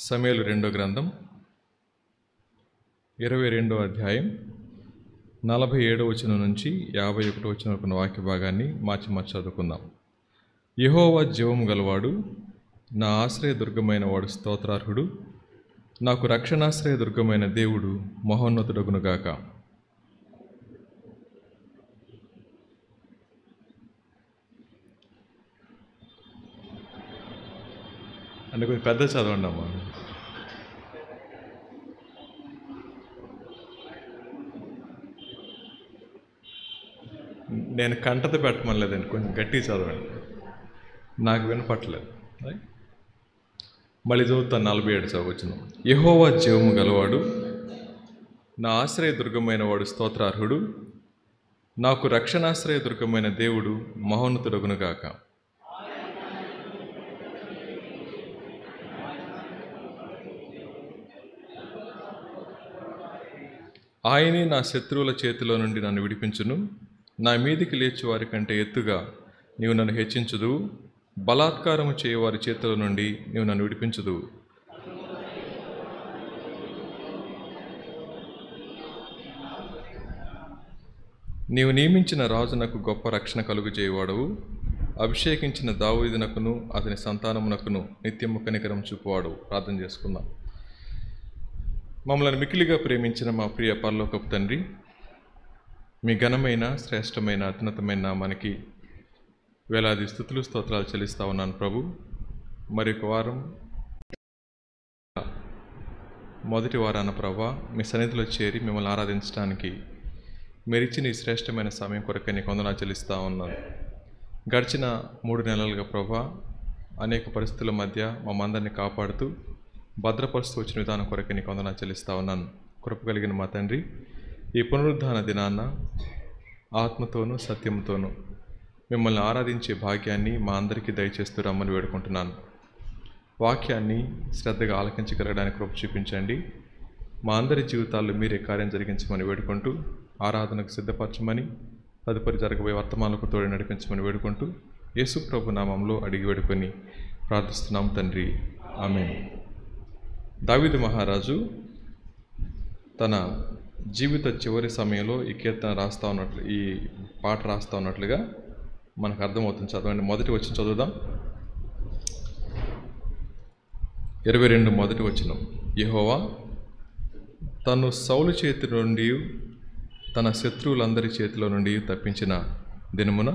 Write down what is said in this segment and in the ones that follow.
సమూయేలు రెండో గ్రంథం 22వ అధ్యాయం 47వ వచనం నుంచి 51వ వచనం వరకు వాక్య భాగాన్ని మార్చి చదువుకుందాం. యెహోవా జీవము గలవాడు, నా ఆశ్రయదుర్గమైన వాడు స్తోత్రార్హుడు, నాకు రక్షణాశ్రయదుర్గమైన దేవుడు మహోన్నతుడగునుగాక. అంటే కొంచెం పెద్ద చదవండి అమ్మా. నేను కంటత పెట్టమనలేదండి, కొంచెం గట్టిగా చదవండి, నాకు వినపట్టలేదు. మళ్ళీ చదువుతాను. 47 చదవచ్చును. యెహోవా జీవము గలవాడు, నా ఆశ్రయదుర్గమైన వాడు స్తోత్రార్హుడు, నాకు రక్షణాశ్రయదుర్గమైన దేవుడు మహోన్నతుడగునుగాక. ఆయనే నా శత్రువుల చేతిలో నుండి నన్ను విడిపించును. నా మీదికి లేచి వారి కంటే ఎత్తుగా నీవు నన్ను హెచ్చించుదువు. బలాత్కారము చేయవారి చేతిలో నుండి నీవు నన్ను విడిపించుదువు. నీవు నియమించిన రాజునకు గొప్ప రక్షణ కలుగు చేయవాడవు. అభిషేకించిన దావీదునకును అతని సంతానమునకును నిత్యము కనికరం చూపువాడు. ప్రార్థన చేసుకుందాం. మమ్మల్ని మిక్కిలిగా ప్రేమించిన మా ప్రియ పరలోకపు తండ్రి, మీ ఘనమైన శ్రేష్టమైన అత్యున్నతమైన నామానికి వేలాది స్తుతులు స్తోత్రాలు చెల్లిస్తా ఉన్నాను ప్రభు. మరి ఒక వారం మొదటి వారాన ప్రభా మీ సన్నిధిలో చేరి మిమ్మల్ని ఆరాధించడానికి మీరిచ్చిన ఈ శ్రేష్టమైన సమయం కొరకే నీకు వందనాలు చెల్లిస్తూ ఉన్నాను. గడిచిన 3 నెలలుగా ప్రభా అనేక పరిస్థితుల మధ్య మమ్మందరినీ కాపాడుతూ భద్రపరుస్తూ వచ్చిన విధానం కొరకే నీకు వందనాలు చెల్లిస్తూ ఉన్నాను. కృప కలిగిన మా తండ్రి, ఈ పునరుద్ధాన దినాన్న ఆత్మతోనూ సత్యంతోనూ మిమ్మల్ని ఆరాధించే భాగ్యాన్ని మా అందరికీ దయచేస్తూ రమ్మని వేడుకుంటున్నాను. వాక్యాన్ని శ్రద్ధగా ఆలకించగలగడానికి కృప చూపించండి. మా అందరి జీవితాల్లో మీరే కార్యం జరిగించమని వేడుకుంటూ, ఆరాధనకు సిద్ధపరచమని, తదుపరి జరగబోయే వర్తమానాలకు తోడు నడిపించమని వేడుకుంటూ, యేసు ప్రభు నామంలో అడిగి వేడుకొని ప్రార్థిస్తున్నాం తండ్రి, ఆమేన్. దావీదు మహారాజు తన జీవిత చివరి సమయంలో ఈ కీర్తన రాస్తా ఉన్నట్లు, ఈ పాట రాస్తా ఉన్నట్లుగా మనకు అర్థమవుతుంది. చదవండి. మొదటి వచనం చదువుదాం. 22 మొదటి వచనం. యెహోవా తను సౌలు చేతి నుండి తన శత్రువులందరి చేతిలో నుండి తప్పించిన దినమున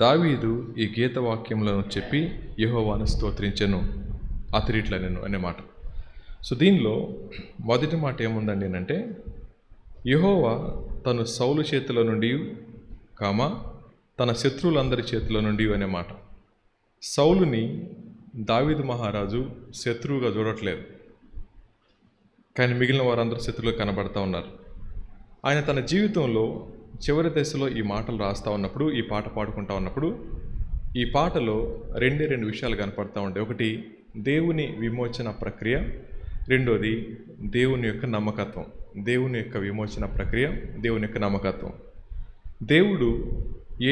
దావీదు ఈ గీత వాక్యములను చెప్పి యెహోవాను స్తోత్రించెను, అతడిట్లనెను అనే మాట. సో దీనిలో మొదటి మాట ఏముందండి అంటే, యెహోవా తను సౌలు చేతిలో నుండి తన శత్రువులందరి చేతిలో నుండి అనే మాట. సౌలుని దావీదు మహారాజు శత్రువుగా చూడట్లేదు, కానీ మిగిలిన వారందరూ శత్రువులు కనబడతా ఉన్నారు. ఆయన తన జీవితంలో చివరి దశలో ఈ మాటలు రాస్తూ ఉన్నప్పుడు, ఈ పాట పాడుకుంటా ఉన్నప్పుడు, ఈ పాటలో రెండు విషయాలు కనపడతా ఉంటాయి. ఒకటి దేవుని విమోచన ప్రక్రియ, రెండోది దేవుని యొక్క నమ్మకత్వం. దేవుని యొక్క విమోచన ప్రక్రియ, దేవుని యొక్క నమ్మకత్వం. దేవుడు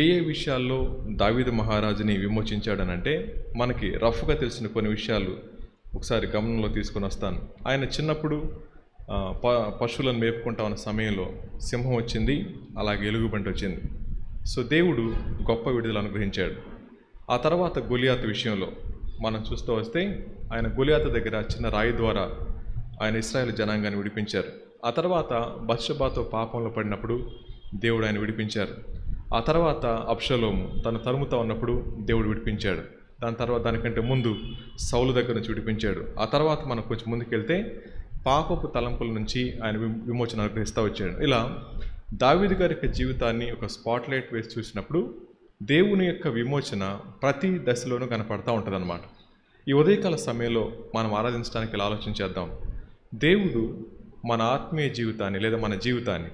ఏ విషయాల్లో దావీదు మహారాజుని విమోచించాడనంటే, మనకి రఫ్గా తెలిసిన కొన్ని విషయాలు ఒకసారి గమనంలో తీసుకొని వస్తాను. ఆయన చిన్నప్పుడు పశువులను మేపుకుంటా ఉన్న సమయంలో సింహం వచ్చింది, అలాగే ఎలుగుబంటి వచ్చింది. సో దేవుడు గొప్ప విడుదల అనుగ్రహించాడు. ఆ తర్వాత గొలియాతు విషయంలో మనం చూస్తూ వస్తే, ఆయన గొలియాతు దగ్గర చిన్న రాయి ద్వారా ఆయన ఇశ్రాయేలు జనాంగాన్ని విడిపించారు. ఆ తర్వాత బత్షెబాతో పాపంలో పడినప్పుడు దేవుడు ఆయన విడిపించారు. ఆ తర్వాత అబ్షలోము తను తరుముతా ఉన్నప్పుడు దేవుడు విడిపించాడు. దాని తర్వాత దానికంటే ముందు సౌలు దగ్గర నుంచి విడిపించాడు. ఆ తర్వాత మనం కొంచెం ముందుకెళ్తే పాపపు తలంపుల నుంచి ఆయన విమోచన అనుగ్రహిస్తూ వచ్చాడు. ఇలా దావీదు గారి యొక్క జీవితాన్ని ఒక స్పాట్లైట్ వేసి చూసినప్పుడు దేవుని యొక్క విమోచన ప్రతి దశలోనూ కనపడతా ఉంటుంది అన్నమాట. ఈ ఉదయకాల సమయంలో మనం ఆరాధించడానికి ఇలా ఆలోచించేద్దాం. దేవుడు మన ఆత్మీయ జీవితాన్ని లేదా మన జీవితాన్ని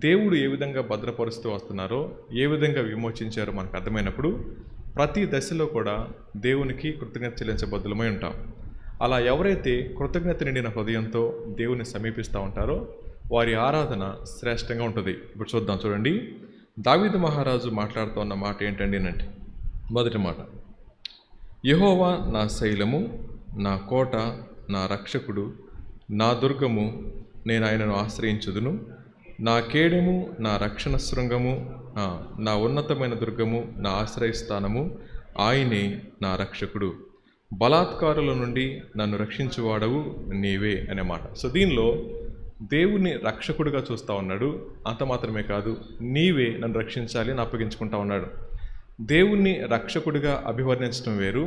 దేవుడు ఏ విధంగా భద్రపరుస్తూ వస్తున్నారో, ఏ విధంగా విమోచించారో మనకు అర్థమైనప్పుడు ప్రతి దశలో కూడా దేవునికి కృతజ్ఞత చెల్లించబద్దులమై ఉంటాం. అలా ఎవరైతే కృతజ్ఞత నిండిన హృదయంతో దేవుని సమీపిస్తూ ఉంటారో వారి ఆరాధన శ్రేష్టంగా ఉంటుంది. ఇప్పుడు చూద్దాం. చూడండి, దావీదు మహారాజు మాట్లాడుతూ ఉన్న మాట ఏంటండి అంటే, మొదటి మాట, యెహోవా నా శైలము, నా కోట, నా రక్షకుడు, నా దుర్గము, నేను ఆయనను ఆశ్రయించుదును. నా కేడెము, నా రక్షణ శృంగము, నా ఉన్నతమైన దుర్గము, నా ఆశ్రయస్థానము, ఆయనే నా రక్షకుడు. బలాత్కారుల నుండి నన్ను రక్షించువాడవు నీవే అనే మాట. సో దీనిలో దేవుని రక్షకుడిగా చూస్తూ ఉన్నాడు. అంత మాత్రమే కాదు, నీవే నన్ను రక్షించాలి అని అప్పగించుకుంటా ఉన్నాడు. దేవుణ్ణి రక్షకుడిగా అభివర్ణించడం వేరు,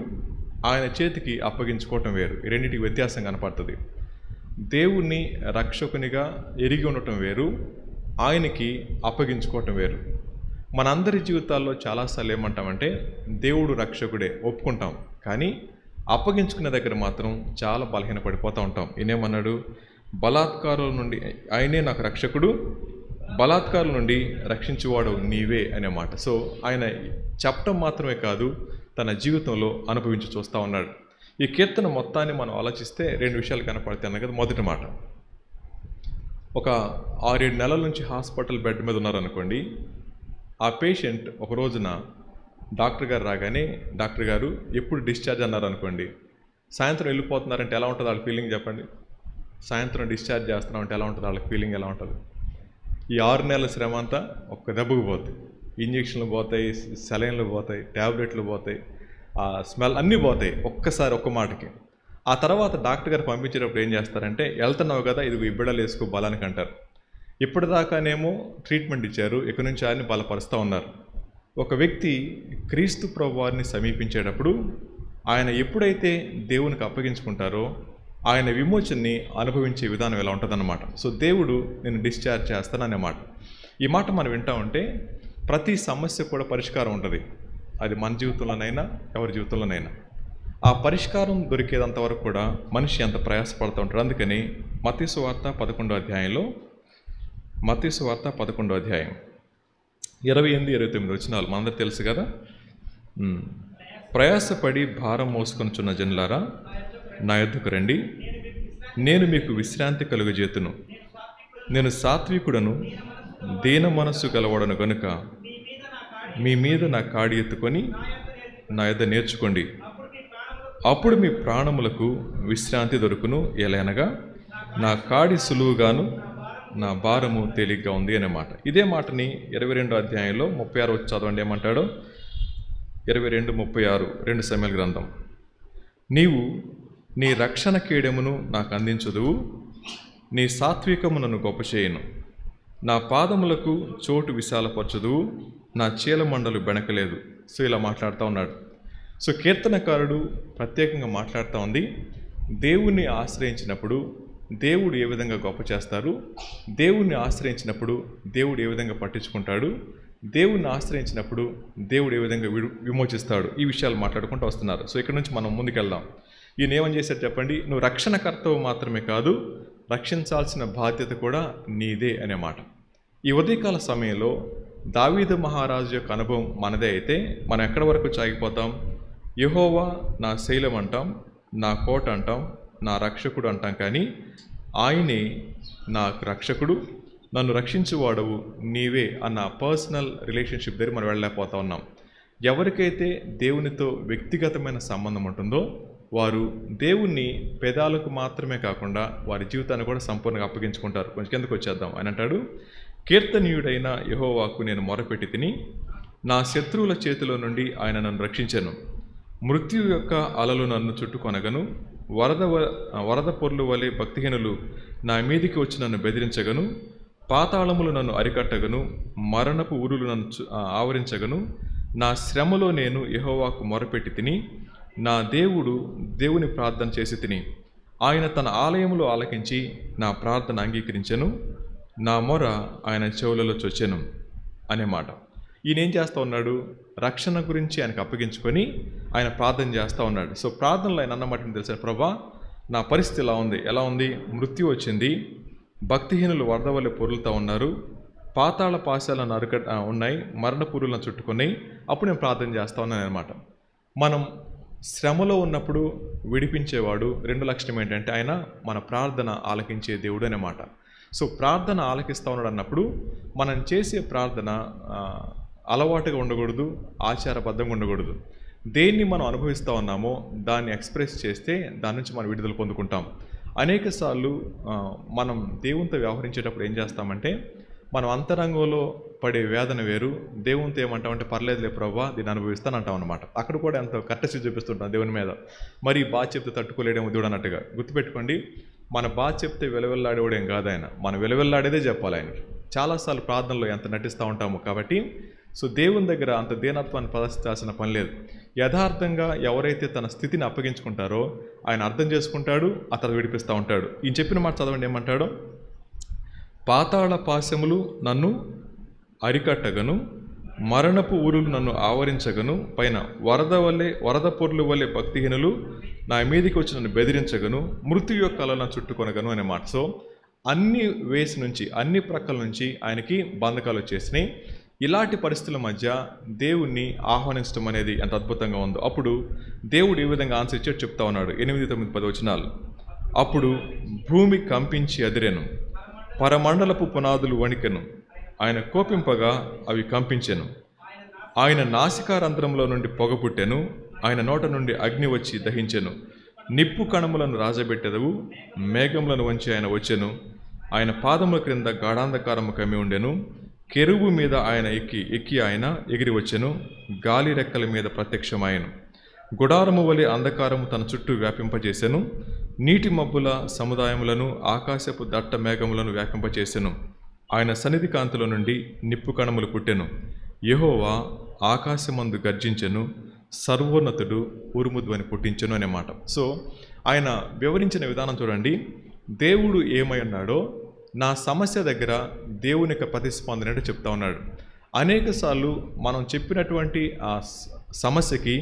ఆయన చేతికి అప్పగించుకోవటం వేరు. ఈ రెండింటికి వ్యత్యాసం కనపడుతుంది. దేవుణ్ణి రక్షకునిగా ఎరిగి ఉండటం వేరు, ఆయనకి అప్పగించుకోవటం వేరు. మనందరి జీవితాల్లో చాలాసార్లు ఏమంటామంటే దేవుడు రక్షకుడే ఒప్పుకుంటాం, కానీ అప్పగించుకునే దగ్గర మాత్రం చాలా బలహీనపడిపోతూ ఉంటాం. ఈయనేమన్నాడు? బలాత్కారుల నుండి ఆయనే నాకు రక్షకుడు, బలాత్కారుల నుండి రక్షించువాడు నీవే అనే మాట. సో ఆయన చెప్పటం మాత్రమే కాదు, తన జీవితంలో అనుభవించి చూస్తూ ఉన్నాడు. ఈ కీర్తన మొత్తాన్ని మనం ఆలోచిస్తే 2 విషయాలు కనపడతాయి అన్న కదా. మొదటి మాట, ఒక 6-7 నెలల నుంచి హాస్పిటల్ బెడ్ మీద ఉన్నారనుకోండి. ఆ పేషెంట్ ఒక రోజున డాక్టర్ గారు రాగానే, డాక్టర్ గారు ఎప్పుడు డిశ్చార్జ్ అన్నారు అనుకోండి, సాయంత్రం వెళ్ళిపోతున్నారంటే ఎలా ఉంటుంది వాళ్ళ ఫీలింగ్ చెప్పండి? సాయంత్రం డిశ్చార్జ్ చేస్తున్నామంటే ఎలా ఉంటుంది వాళ్ళకి ఫీలింగ్? ఎలా ఉంటుంది? ఈ 6 నెలల శ్రమ అంతా ఒక్క దెబ్బకు పోతాయి. ఇంజక్షన్లు పోతాయి, సెలైన్లు పోతాయి, ట్యాబ్లెట్లు పోతాయి, ఆ స్మెల్ అన్నీ పోతాయి ఒక్కసారి, ఒక్క మాటకి. ఆ తర్వాత డాక్టర్ గారు పంపించేటప్పుడు ఏం చేస్తారంటే, వెళ్తున్నావు కదా, ఇది ఈ బిడ్డలు వేసుకో బలానికి అంటారు. ఇప్పటిదాకానేమో ట్రీట్మెంట్ ఇచ్చారు, ఇక నుంచి ఆయన్ని బలపరుస్తూ ఉన్నారు. ఒక వ్యక్తి క్రీస్తు ప్రభువారిని సమీపించేటప్పుడు ఆయన ఎప్పుడైతే దేవునికి అప్పగించుకుంటారో ఆయన విమోచనని అనుభవించే విధానం ఎలా ఉంటుందన్నమాట. సో దేవుడు నేను డిశ్చార్జ్ చేస్తాననే మాట. ఈ మాట మనం వింటా ఉంటే ప్రతి సమస్య కూడా పరిష్కారం ఉంటుంది. అది మన జీవితంలోనైనా ఎవరి జీవితంలోనైనా ఆ పరిష్కారం దొరికేదంత వరకు కూడా మనిషి ఎంత ప్రయాసపడుతూ ఉంటాడు. అందుకని మత్తయి సువార్త 11వ అధ్యాయంలో, మత్తయి సువార్త 11వ అధ్యాయం 28-29 వచనాలు మనందరూ తెలుసు కదా. ప్రయాసపడి భారం మోసుకొనుచున్న జనులారా నా యొద్దకు రండి, నేను మీకు విశ్రాంతి కలుగజేతును. నేను సాత్వికుడను, దీన మనస్సు గలవాడను గనుక మీ మీద నా కాడి ఎత్తుకొని నా యొద్ద నేర్చుకోండి, అప్పుడు మీ ప్రాణములకు విశ్రాంతి దొరుకును. ఎలానగా నా కాడి సులువుగాను నా భారము తేలిగ్గా ఉంది అనే మాట. ఇదే మాటని 22వ అధ్యాయంలో 36 వచ్చి చదవండి ఏమంటాడో. 22:36 2 సమూయేలు గ్రంథం. నీవు నీ రక్షణ కేడెమును నాకు అందించుదువు, నీ సాత్వికము నన్ను గొప్ప చేయను. నా పాదములకు చోటు విశాలపరచుదువు, నా చీలమండలు బెణకలేదు. సో ఇలా మాట్లాడుతూ ఉన్నాడు. సో కీర్తనకారుడు ప్రత్యేకంగా మాట్లాడుతూ ఉంది, దేవుణ్ణి ఆశ్రయించినప్పుడు దేవుడు ఏ విధంగా గొప్ప చేస్తారు, దేవుణ్ణి ఆశ్రయించినప్పుడు దేవుడు ఏ విధంగా పట్టించుకుంటాడు, దేవుణ్ణి ఆశ్రయించినప్పుడు దేవుడు ఏ విధంగా విమోచిస్తాడు. ఈ విషయాలు మాట్లాడుకుంటూ వస్తున్నారు. సో ఇక్కడ నుంచి మనం ముందుకెళ్దాం. ఈయన ఏమని చేశాడు చెప్పండి? నువ్వు రక్షణకర్తవు మాత్రమే కాదు, రక్షించాల్సిన బాధ్యత కూడా నీదే అనే మాట. ఈ ఉదయకాల సమయంలో దావీదు మహారాజు యొక్క అనుభవం మనదే అయితే మనం ఎక్కడి వరకు సాగిపోతాం? యెహోవా నా శైలం అంటాం, నా కోట అంటాం, నా రక్షకుడు అంటాం. కానీ ఆయనే నా రక్షకుడు, నన్ను రక్షించువాడవు నీవే అన్న పర్సనల్ రిలేషన్షిప్ దగ్గర మనం వెళ్ళలేకపోతా ఉన్నాం. ఎవరికైతే దేవునితో వ్యక్తిగతమైన సంబంధం ఉంటుందో వారు దేవుణ్ణి పెదాలకు మాత్రమే కాకుండా వారి జీవితాన్ని కూడా సంపూర్ణంగా అప్పగించుకుంటారు. కొంచెం కిందకు వచ్చేద్దాం. ఆయన అంటాడు, కీర్తనీయుడైన యెహోవాకు నేను మొరపెట్టి తిని, నా శత్రువుల చేతిలో నుండి ఆయన నన్ను రక్షించెను. మృత్యు యొక్క అలలు నన్ను చుట్టుకొనగను, వరద పొర్లు వలె భక్తిహీనులు నా మీదికి వచ్చి నన్ను బెదిరించగను, పాతాళములు నన్ను అరికట్టగను, మరణపు ఊరులు నన్ను ఆవరించగను. నా శ్రమలో నేను యెహోవాకు మొరపెట్టి తిని, నా దేవుని ప్రార్థన చేసి తిని, ఆయన తన ఆలయములో ఆలకించి నా ప్రార్థన అంగీకరించెను, నా మొర ఆయన చెవులలో చొచ్చెను అనే మాట. ఈయన ఏం చేస్తూ ఉన్నాడు? రక్షణ గురించి ఆయనకు అప్పగించుకొని ఆయన ప్రార్థన చేస్తూ ఉన్నాడు. సో ప్రార్థనలో ఆయన అన్నమాట తెలుసా? ప్రభా, నా పరిస్థితి ఎలా ఉంది? మృత్యు వచ్చింది, భక్తిహీనులు వరద వల్ల పొరులుతూ ఉన్నారు, పాతాళ పాశాలను ఉన్నాయి, మరణ పురులను చుట్టుకున్నాయి. అప్పుడు నేను ప్రార్థన చేస్తూ ఉన్నాను అనమాట. మనం శ్రమలో ఉన్నప్పుడు విడిపించేవాడు. 2 లక్షణం ఏంటంటే ఆయన మన ప్రార్థన ఆలకించే దేవుడు అన్నమాట. సో ప్రార్థన ఆలకిస్తూ ఉన్నాడు అన్నప్పుడు మనం చేసే ప్రార్థన అలవాటుగా ఉండకూడదు, ఆచారబద్ధంగా ఉండకూడదు. దేన్ని మనం అనుభవిస్తూ ఉన్నామో దాన్ని ఎక్స్ప్రెస్ చేస్తే దాని నుంచి మనం విడుదల పొందుకుంటాం. అనేక సార్లు మనం దేవునితో వ్యవహరించేటప్పుడు ఏం చేస్తామంటే, మనం అంతరంగంలో పడే వేదన వేరు, దేవునితో ఏమంటామంటే పర్లేదులే ప్రభువా దీన్ని అనుభవిస్తాను అంటాం అనమాట. అక్కడ కూడా ఎంతో కట్టసి చూపిస్తుంటాం దేవుని మీద. మరి బాధ చెప్తే తట్టుకోలేడేమో దేవుడు అన్నట్టుగా. గుర్తుపెట్టుకోండి, మన బాధ చెప్తే వెలవెల్లాడేవాడేం కాదు ఆయన, మనం వెలవెల్లాడేదే చెప్పాలి ఆయనకి. చాలాసార్లు ప్రార్థనలో ఎంత నటిస్తూ ఉంటాము. కాబట్టి సో దేవుని దగ్గర అంత దీనత్వాన్ని ప్రదర్శించాల్సిన పని లేదు. యథార్థంగా ఎవరైతే తన స్థితిని అప్పగించుకుంటారో ఆయన అర్థం చేసుకుంటాడు, అతను విడిపిస్తూ ఉంటాడు. ఈయన చెప్పిన మాట చదవండి ఏమంటాడో, పాతాళ పాశములు నన్ను అరికట్టగను, మరణపు ఊరులు నన్ను ఆవరించగను, పైన వరద పొర్లు వల్లే భక్తిహీనులు నా మీదికి వచ్చి నన్ను బెదిరించగను, మృత్యు యొక్క కలలను చుట్టుకొనగను అనే మాట. సో అన్ని వేసి నుంచి, అన్ని ప్రక్కల నుంచి ఆయనకి బంధకాలు వచ్చేసినాయి. ఇలాంటి పరిస్థితుల మధ్య దేవుణ్ణి ఆహ్వానించడం అనేది ఎంత అద్భుతంగా ఉందో. అప్పుడు దేవుడు ఏ విధంగా ఆన్సర్ ఇచ్చాడు చెప్తా ఉన్నాడు. 8, 9, 10 వచనాలు. అప్పుడు భూమి కంపించి అదిరెను, పరమండలపు పునాదులు వణికెను, ఆయన కోపింపగా అవి కంపించెను. ఆయన నాసికారంధ్రంలో నుండి పొగ పుట్టెను, ఆయన నోట నుండి అగ్ని వచ్చి దహించెను. నిప్పు కణములను రాజబెట్టెదవు, మేఘములను వంచి ఆయన వచ్చెను. ఆయన పాదముల క్రింద గాఢాంధకారము కమ్మి ఉండెను. కెరువు మీద ఆయన ఎక్కి ఆయన ఎగిరి వచ్చెను. గాలి రెక్కల మీద ప్రత్యక్షమాయను. గుడారము వలె అంధకారము తన చుట్టూ వ్యాపింపజేసెను. నీటి మబ్బుల సముదాయములను, ఆకాశపు దట్ట మేఘములను వ్యాపింపచేసెను. ఆయన సన్నిధి కాంతిలో నుండి నిప్పు కణములు పుట్టెను. యెహోవా ఆకాశమందు గర్జించెను, సర్వోన్నతుడు ఉరుముధ్వని పుట్టించెను అనే మాట. సో ఆయన వివరించిన విధానం చూడండి. దేవుడు ఏమై ఉన్నాడో నా సమస్య దగ్గర దేవుని యొక్క ప్రతిస్పందన అంటే చెప్తా ఉన్నాడు. అనేక సార్లు మనం చెప్పినటువంటి ఆ సమస్యకి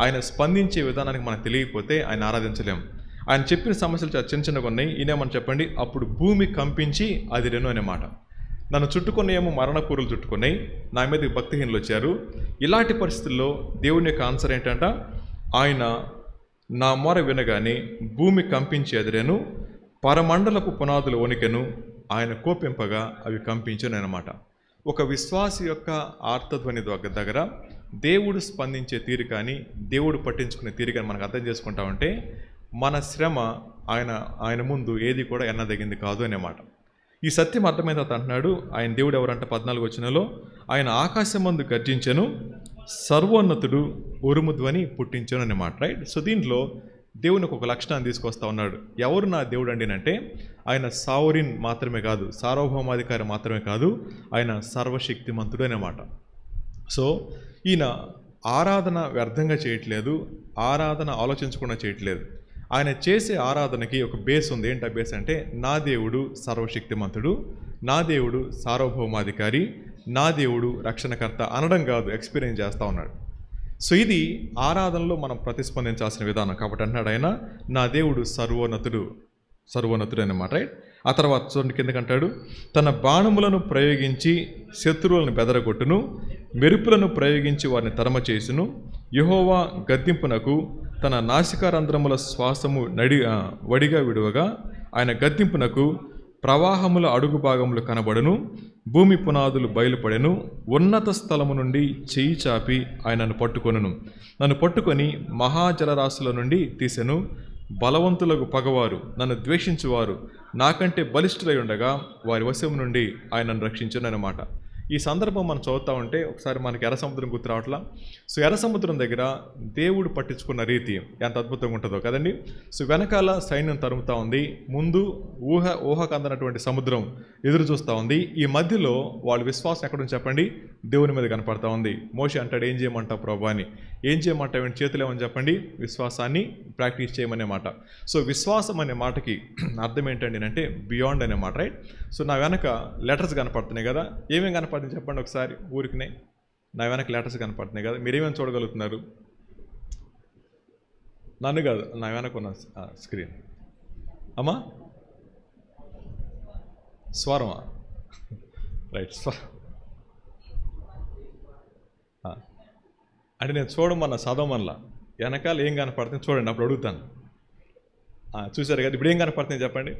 ఆయన స్పందించే విధానానికి మనకు తెలియకపోతే ఆయన ఆరాధించలేం. ఆయన చెప్పిన సమస్యలు చాలా చిన్న చిన్నగా ఉన్నాయి. ఈయనేమని చెప్పండి, అప్పుడు భూమి కంపించి అది రెను అనే మాట. నన్ను చుట్టుకునేమో మరణపూరులు చుట్టుకున్నాయి, నా మీద భక్తిహీనులు వచ్చారు. ఇలాంటి పరిస్థితుల్లో దేవుని యొక్క ఆన్సర్ ఏంటంట, ఆయన నా మొర వినగానే భూమి కంపించి ఎదిరెను, పరమండలపు పునాదులు వణికెను, ఆయన కోపింపగా అవి కంపించను అన్నమాట. ఒక విశ్వాసి యొక్క ఆర్తధ్వని దగ్గర దేవుడు స్పందించే తీరు కానీ, దేవుడు పట్టించుకునే తీరు కానీ మనకు అర్థం చేసుకుంటామంటే మన శ్రమ ఆయన ముందు ఏది కూడా ఎన్నదగింది కాదు అన్నమాట. ఈ సత్యం అర్థమైన తర్వాత అంటున్నాడు, ఆయన దేవుడు ఎవరంటే 14 వచనంలో, ఆయన ఆకాశమందు గర్జించెను, సర్వోన్నతుడు ఉరుముధ్వని పుట్టించెను అన్నమాట. రైట్. సో దీంట్లో దేవునికి ఒక లక్షణాన్ని తీసుకొస్తా ఉన్నాడు. ఎవరు నా దేవుడు అండినంటే ఆయన సావరిన్ మాత్రమే కాదు, సార్వభౌమాధికారి మాత్రమే కాదు, ఆయన సర్వశక్తిమంతుడు అన్నమాట. సో ఈయన ఆరాధన వ్యర్థంగా చేయట్లేదు, ఆరాధన ఆలోచించకుండా చేయట్లేదు. ఆయన చేసే ఆరాధనకి ఒక బేస్ ఉంది. ఏంటి ఆ బేస్ అంటే, నా దేవుడు సర్వశక్తిమంతుడు, నా దేవుడు సార్వభౌమాధికారి, నా దేవుడు రక్షణకర్త అనడం కాదు, ఎక్స్పీరియన్స్ చేస్తూ ఉన్నాడు. సో ఇది ఆరాధనలో మనం ప్రతిస్పందించాల్సిన విధానం. కాబట్టి అంటున్నాడు ఆయన నా దేవుడు సర్వోన్నతుడు అన్నమాట. రైట్. ఆ తర్వాత చూడండి కిందకంటాడు, తన బాణములను ప్రయోగించి శత్రువులను బెదరగొట్టును, మెరుపులను ప్రయోగించి వారిని తరమ చేసును. యెహోవా గద్దింపునకు తన నాసికారంధ్రముల శ్వాసము వడిగా విడువగా, ఆయన గద్దింపునకు ప్రవాహముల అడుగు భాగములు కనబడును, భూమి పునాదులు బయలుపడెను. ఉన్నత స్థలము నుండి చెయ్యి చాపి ఆయన నన్ను పట్టుకొని మహాజలరాశుల నుండి తీసెను. బలవంతులకు పగవారు, నన్ను ద్వేషించువారు నాకంటే బలిష్ఠులై ఉండగా వారి వశం నుండి ఆయనను రక్షించను అన్నమాట. ఈ సందర్భం మనం చదువుతూ ఉంటే ఒకసారి మనకి ఎర్ర సముద్రం గుర్తు రావట్లా. సో ఎర్ర సముద్రం దగ్గర దేవుడు పట్టించుకున్న రీతి ఎంత అద్భుతంగా ఉంటుందో కదండి. సో వెనకాల సైన్యం తరుముతూ ఉంది, ముందు ఊహకందనటువంటి సముద్రం ఎదురు చూస్తూ ఉంది. ఈ మధ్యలో వాళ్ళ విశ్వాసం ఎక్కడుంది చెప్పండి, దేవుని మీద కనపడతా ఉంది. మోషే అంటాడు, ఏం చేయమంటావు ప్రభు అని. ఏం చేయమంటావు, చేతులు ఏమని చెప్పండి, విశ్వాసాన్ని ప్రాక్టీస్ చేయమనే మాట. సో విశ్వాసం అనే మాటకి అర్థం ఏంటండి అంటే బియాండ్ అనే మాట. రైట్. సో నా వెనక లెటర్స్ కనపడుతున్నాయి కదా, ఏమేమి కనపడుతుంది చెప్పండి ఒకసారి ఊరికినే. నా వెనక లెటర్స్ కనపడుతున్నాయి కదా, మీరేమేమి చూడగలుగుతున్నారు? నన్ను కాదు, నా వెనక ఉన్న స్క్రీన్. అమ్మా స్వరమా? రైట్. అంటే నేను చూడమన్నా చదవమనలా, వెనకాల ఏం కనపడుతుంది చూడండి, అప్పుడు అడుగుతాను. చూసారు కదా, ఇప్పుడు ఏం కనపడుతుంది చెప్పండి.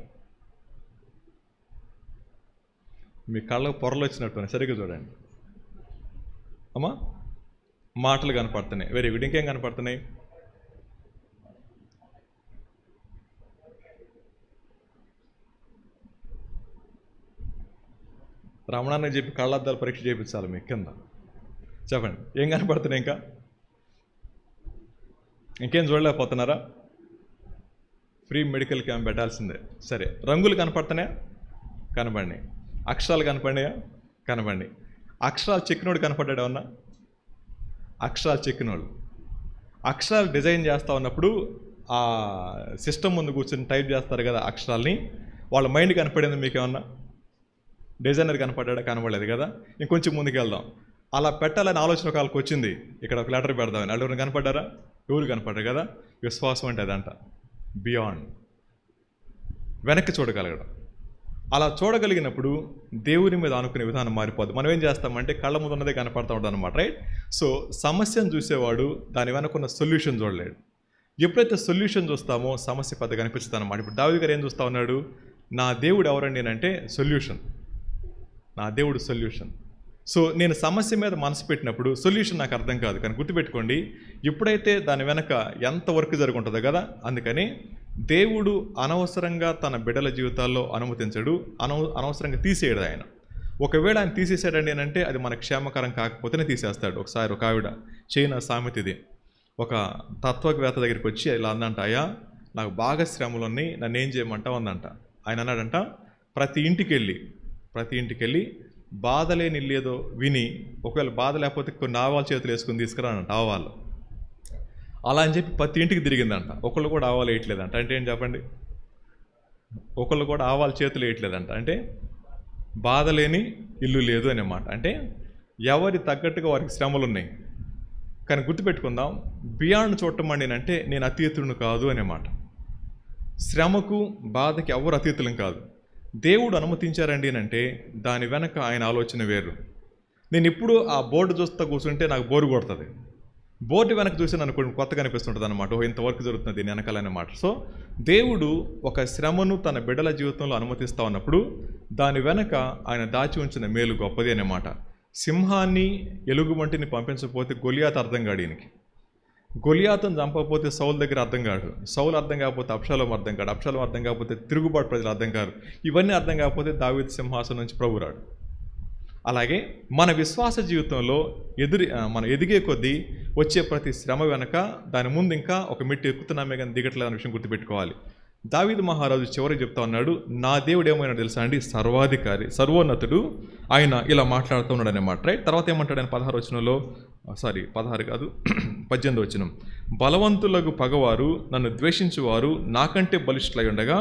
మీ కళ్ళకు పొరలు వచ్చినట్టు సరిగ్గా చూడండి. అమ్మా మాటలు కనపడుతున్నాయి. Very good. ఇంకేం కనపడుతున్నాయి? రమణానికి చెప్పి కళ్ళద్దాలు పరీక్ష చేయించాలి మీకు కింద. చెప్పండి, ఏం కనపడుతున్నాయి? ఇంకేం చూడలేకపోతున్నారా? ఫ్రీ మెడికల్ క్యాంప్ పెట్టాల్సిందే. సరే, రంగులు కనపడుతున్నాయా? కనపడి. అక్షరాలు కనపడినాయా? కనపడి. అక్షరాలు చెక్కినోడు కనపడ్డాడు ఏమన్నా? అక్షరాలు చెక్కినోళ్ళు అక్షరాలు డిజైన్ చేస్తూ ఉన్నప్పుడు ఆ సిస్టమ్ ముందు కూర్చొని టైప్ చేస్తారు కదా అక్షరాల్ని, వాళ్ళ మైండ్ కనపడింది మీకు ఏమన్నా? డిజైనర్ కనపడ్డా? కనపడలేదు కదా. ఇంకొంచెం ముందుకు వెళ్దాం. అలా పెట్టాలని ఆలోచన వాళ్ళకి వచ్చింది, ఇక్కడ ఒక లెటర్ పెడదామని. ఎవరు కనపడ్డారా? ఎవరు కనపడ్డారు కదా. విశ్వాసం అంటే అదంట, బియాండ్, వెనక్కి చూడగలగడం. అలా చూడగలిగినప్పుడు దేవుని మీద అనుకునే విధానం మారిపోద్ది. మనం ఏం చేస్తామంటే కళ్ళ ముందు ఉన్నదే కనపడతా ఉంటుంది అనమాట, రైట్? సో సమస్యను చూసేవాడు దాని వెనకున్న సొల్యూషన్ చూడలేడు. ఎప్పుడైతే సొల్యూషన్ చూస్తామో సమస్య పెద్ద కనిపిస్తుంది అనమాట. ఇప్పుడు దావీదు గారు ఏం చూస్తూ ఉన్నాడు? నా దేవుడు ఎవరండి అంటే సొల్యూషన్, నా దేవుడు సొల్యూషన్. సో నేను సమస్య మీద మనసు పెట్టినప్పుడు సొల్యూషన్ నాకు అర్థం కాదు, కానీ గుర్తుపెట్టుకోండి, ఎప్పుడైతే దాని వెనక ఎంత వర్క్ జరుగుతుంటుందో కదా. అందుకని దేవుడు అనవసరంగా తన బిడ్డల జీవితాల్లో అనుమతించడు, అనవసరంగా తీసేయడు ఆయన. ఒకవేళ ఆయన తీసేసాడండి అని అంటే అది మన క్షేమకరం కాకపోతేనే తీసేస్తాడు. ఒకసారి ఒక ఆవిడ, చైనా సామెత ఇది, ఒక తత్వవేత్త దగ్గరికి వచ్చి ఇలా అందంట, అయ్యా నాకు బాగా శ్రమలు ఉన్నాయి, నన్ను ఏం చేయమంటావు అందంట. ఆయన అన్నాడంట, ప్రతి ఇంటికి వెళ్ళి బాధలేని ఇల్లేదో విని, ఒకవేళ బాధ లేకపోతే కొన్ని ఆవాల చేతులు వేసుకుని తీసుకురానంట ఆవాలు. అలా అని చెప్పి ప్రతి ఇంటికి తిరిగిందంట. ఒకళ్ళు కూడా ఆవాలు వేయట్లేదంట. అంటే ఏం చెప్పండి? ఒకళ్ళు కూడా ఆవాల చేతులు వేయట్లేదంట. అంటే బాధ లేని ఇల్లు లేదు అన్నమాట. అంటే ఎవరి తగ్గట్టుగా వారికి శ్రమలు ఉన్నాయి. కానీ గుర్తుపెట్టుకుందాం, బియాండ్ చూడటం అంటే నేను అతీతులను కాదు అన్నమాట. శ్రమకు బాధకి ఎవరు అతీతులం కాదు. దేవుడు అనుమతించారండి అంటే దాని వెనక ఆయన ఆలోచన వేరు. నేను ఇప్పుడు ఆ బోర్డు చూస్తూ కూర్చుంటే నాకు బోరు కొడుతుంది. బోర్డు వెనక చూసాను అనుకోండి, కొత్తగా అనిపిస్తుంటుంది అనమాట, ఇంతవరకు జరుగుతుంది దీని వెనకాలన్నమాట. సో దేవుడు ఒక శ్రమను తన బిడ్డల జీవితంలో అనుమతిస్తూ ఉన్నప్పుడు దాని వెనక ఆయన దాచి ఉంచిన మేలు గొప్పది అన్నమాట. సింహాన్ని ఎలుగుబంటిని పంపించకపోతే గొలియాతు అర్థం కాడు ఈయనకి. గొలియాతును చంపకపోతే సౌలు దగ్గర అర్థం కాడు. సౌలు అర్థం కాకపోతే అబ్షాలోం అర్థం కాడు. అబ్షాలోం అర్థం కాకపోతే తిరుగుబాటు ప్రజలు అర్థం కాదు. ఇవన్నీ అర్థం కాకపోతే దావీదు సింహాసనం నుంచి ప్రభురాడు. అలాగే మన విశ్వాస జీవితంలో మనం ఎదిగే కొద్దీ వచ్చే ప్రతి శ్రమ వెనక దాని ముందు ఇంకా ఒక మెట్టు ఎక్కుతున్నామే కానీ దిగట్లేదు అనే విషయం గుర్తుపెట్టుకోవాలి. దావీదు మహారాజు చివరికి చెప్తా ఉన్నాడు, నా దేవుడు ఏమైనా తెలుసా అండి? సర్వాధికారి, సర్వోన్నతుడు, ఆయన ఇలా మాట్లాడుతూ ఉన్నాడు అన్నమాట, రైట్? తర్వాత ఏమంటాడు ఆయన 16 వచనంలో, 18వ వచనం, బలవంతులకు పగవారు నన్ను ద్వేషించువారు నాకంటే బలిష్ఠులై ఉండగా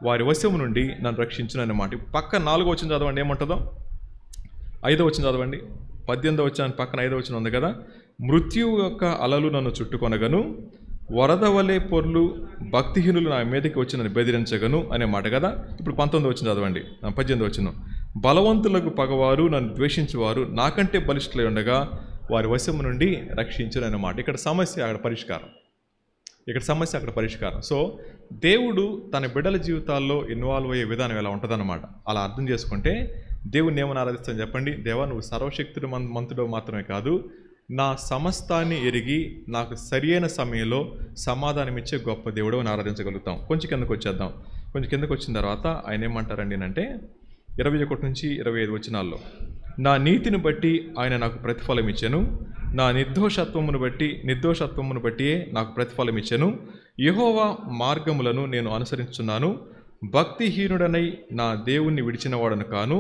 వారి వశము నుండి నన్ను రక్షించును అన్నమాట. పక్క 4వ వచనం చదవండి, ఏమంటుందో? 5వ వచనం చదవండి. 18వ వచనం పక్కన 5వ వచనం ఉంది కదా, మృత్యువు యొక్క అలలు నన్ను చుట్టుకొనగను, వరద వలె పొర్లు భక్తిహీనులు నా మీదకి వచ్చి నన్ను బెదిరించగను అనే మాట కదా. ఇప్పుడు 19వ వచనం చదవండి. 18వ వచనం, బలవంతులకు పగవారు నన్ను ద్వేషించువారు నాకంటే బలిష్ఠులై ఉండగా వారి వశము నుండి రక్షించును అన్నమాట. ఇక్కడ సమస్య అక్కడ పరిష్కారం. సో దేవుడు తన బిడ్డల జీవితాల్లో ఇన్వాల్వ్ అయ్యే విధానం ఎలా ఉంటుందన్నమాట. అలా అర్థం చేసుకుంటే దేవుణ్ణి ఏమని ఆరాధిస్తాను చెప్పండి? దేవా, నువ్వు సర్వశక్తుడు మంతుడు మాత్రమే కాదు, నా సమస్తాన్ని ఎరిగి నాకు సరి అయిన సమయంలో సమాధానం ఇచ్చే గొప్ప దేవుడు అని ఆరాధించగలుగుతాం. కొంచెం కిందకు వచ్చేద్దాం. కొంచెం కిందకు వచ్చిన తర్వాత ఆయన ఏమంటారండి అంటే 21 నుంచి 25 వచనాల్లో, నా నీతిని బట్టి ఆయన నాకు ప్రతిఫలం ఇచ్చెను, నా నిర్దోషత్వమును బట్టియే నాకు ప్రతిఫలం ఇచ్చెను, యెహోవా మార్గములను నేను అనుసరించున్నాను, భక్తిహీనుడనై నా దేవుణ్ణి విడిచినవాడను కాను,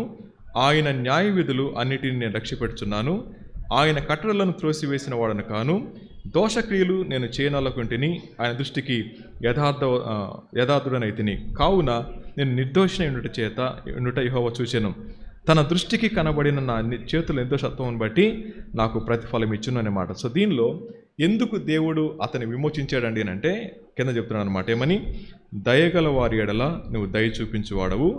ఆయన న్యాయ విధులు అన్నిటిని నేను లక్ష్యపెడుచున్నాను, ఆయన కట్టడలను త్రోసివేసిన వాడను కాను, దోషక్రియలు నేను చేయనొల్లకుంటిని, ఆయన దృష్టికి యథార్థుడనైతిని, కావున నేను నిర్దోషిని ఉండుట యెహోవా చూచెను, తన దృష్టికి కనబడిన నా చేతుల నిర్దోషత్వం బట్టి నాకు ప్రతిఫలం ఇచ్చును అన్నమాట. సో దీనిలో ఎందుకు దేవుడు అతన్ని విమోచించాడండి అని అంటే కింద చెప్తున్నాను అనమాట, ఏమని? దయగల వారి ఎడల నువ్వు దయ చూపించువాడవు,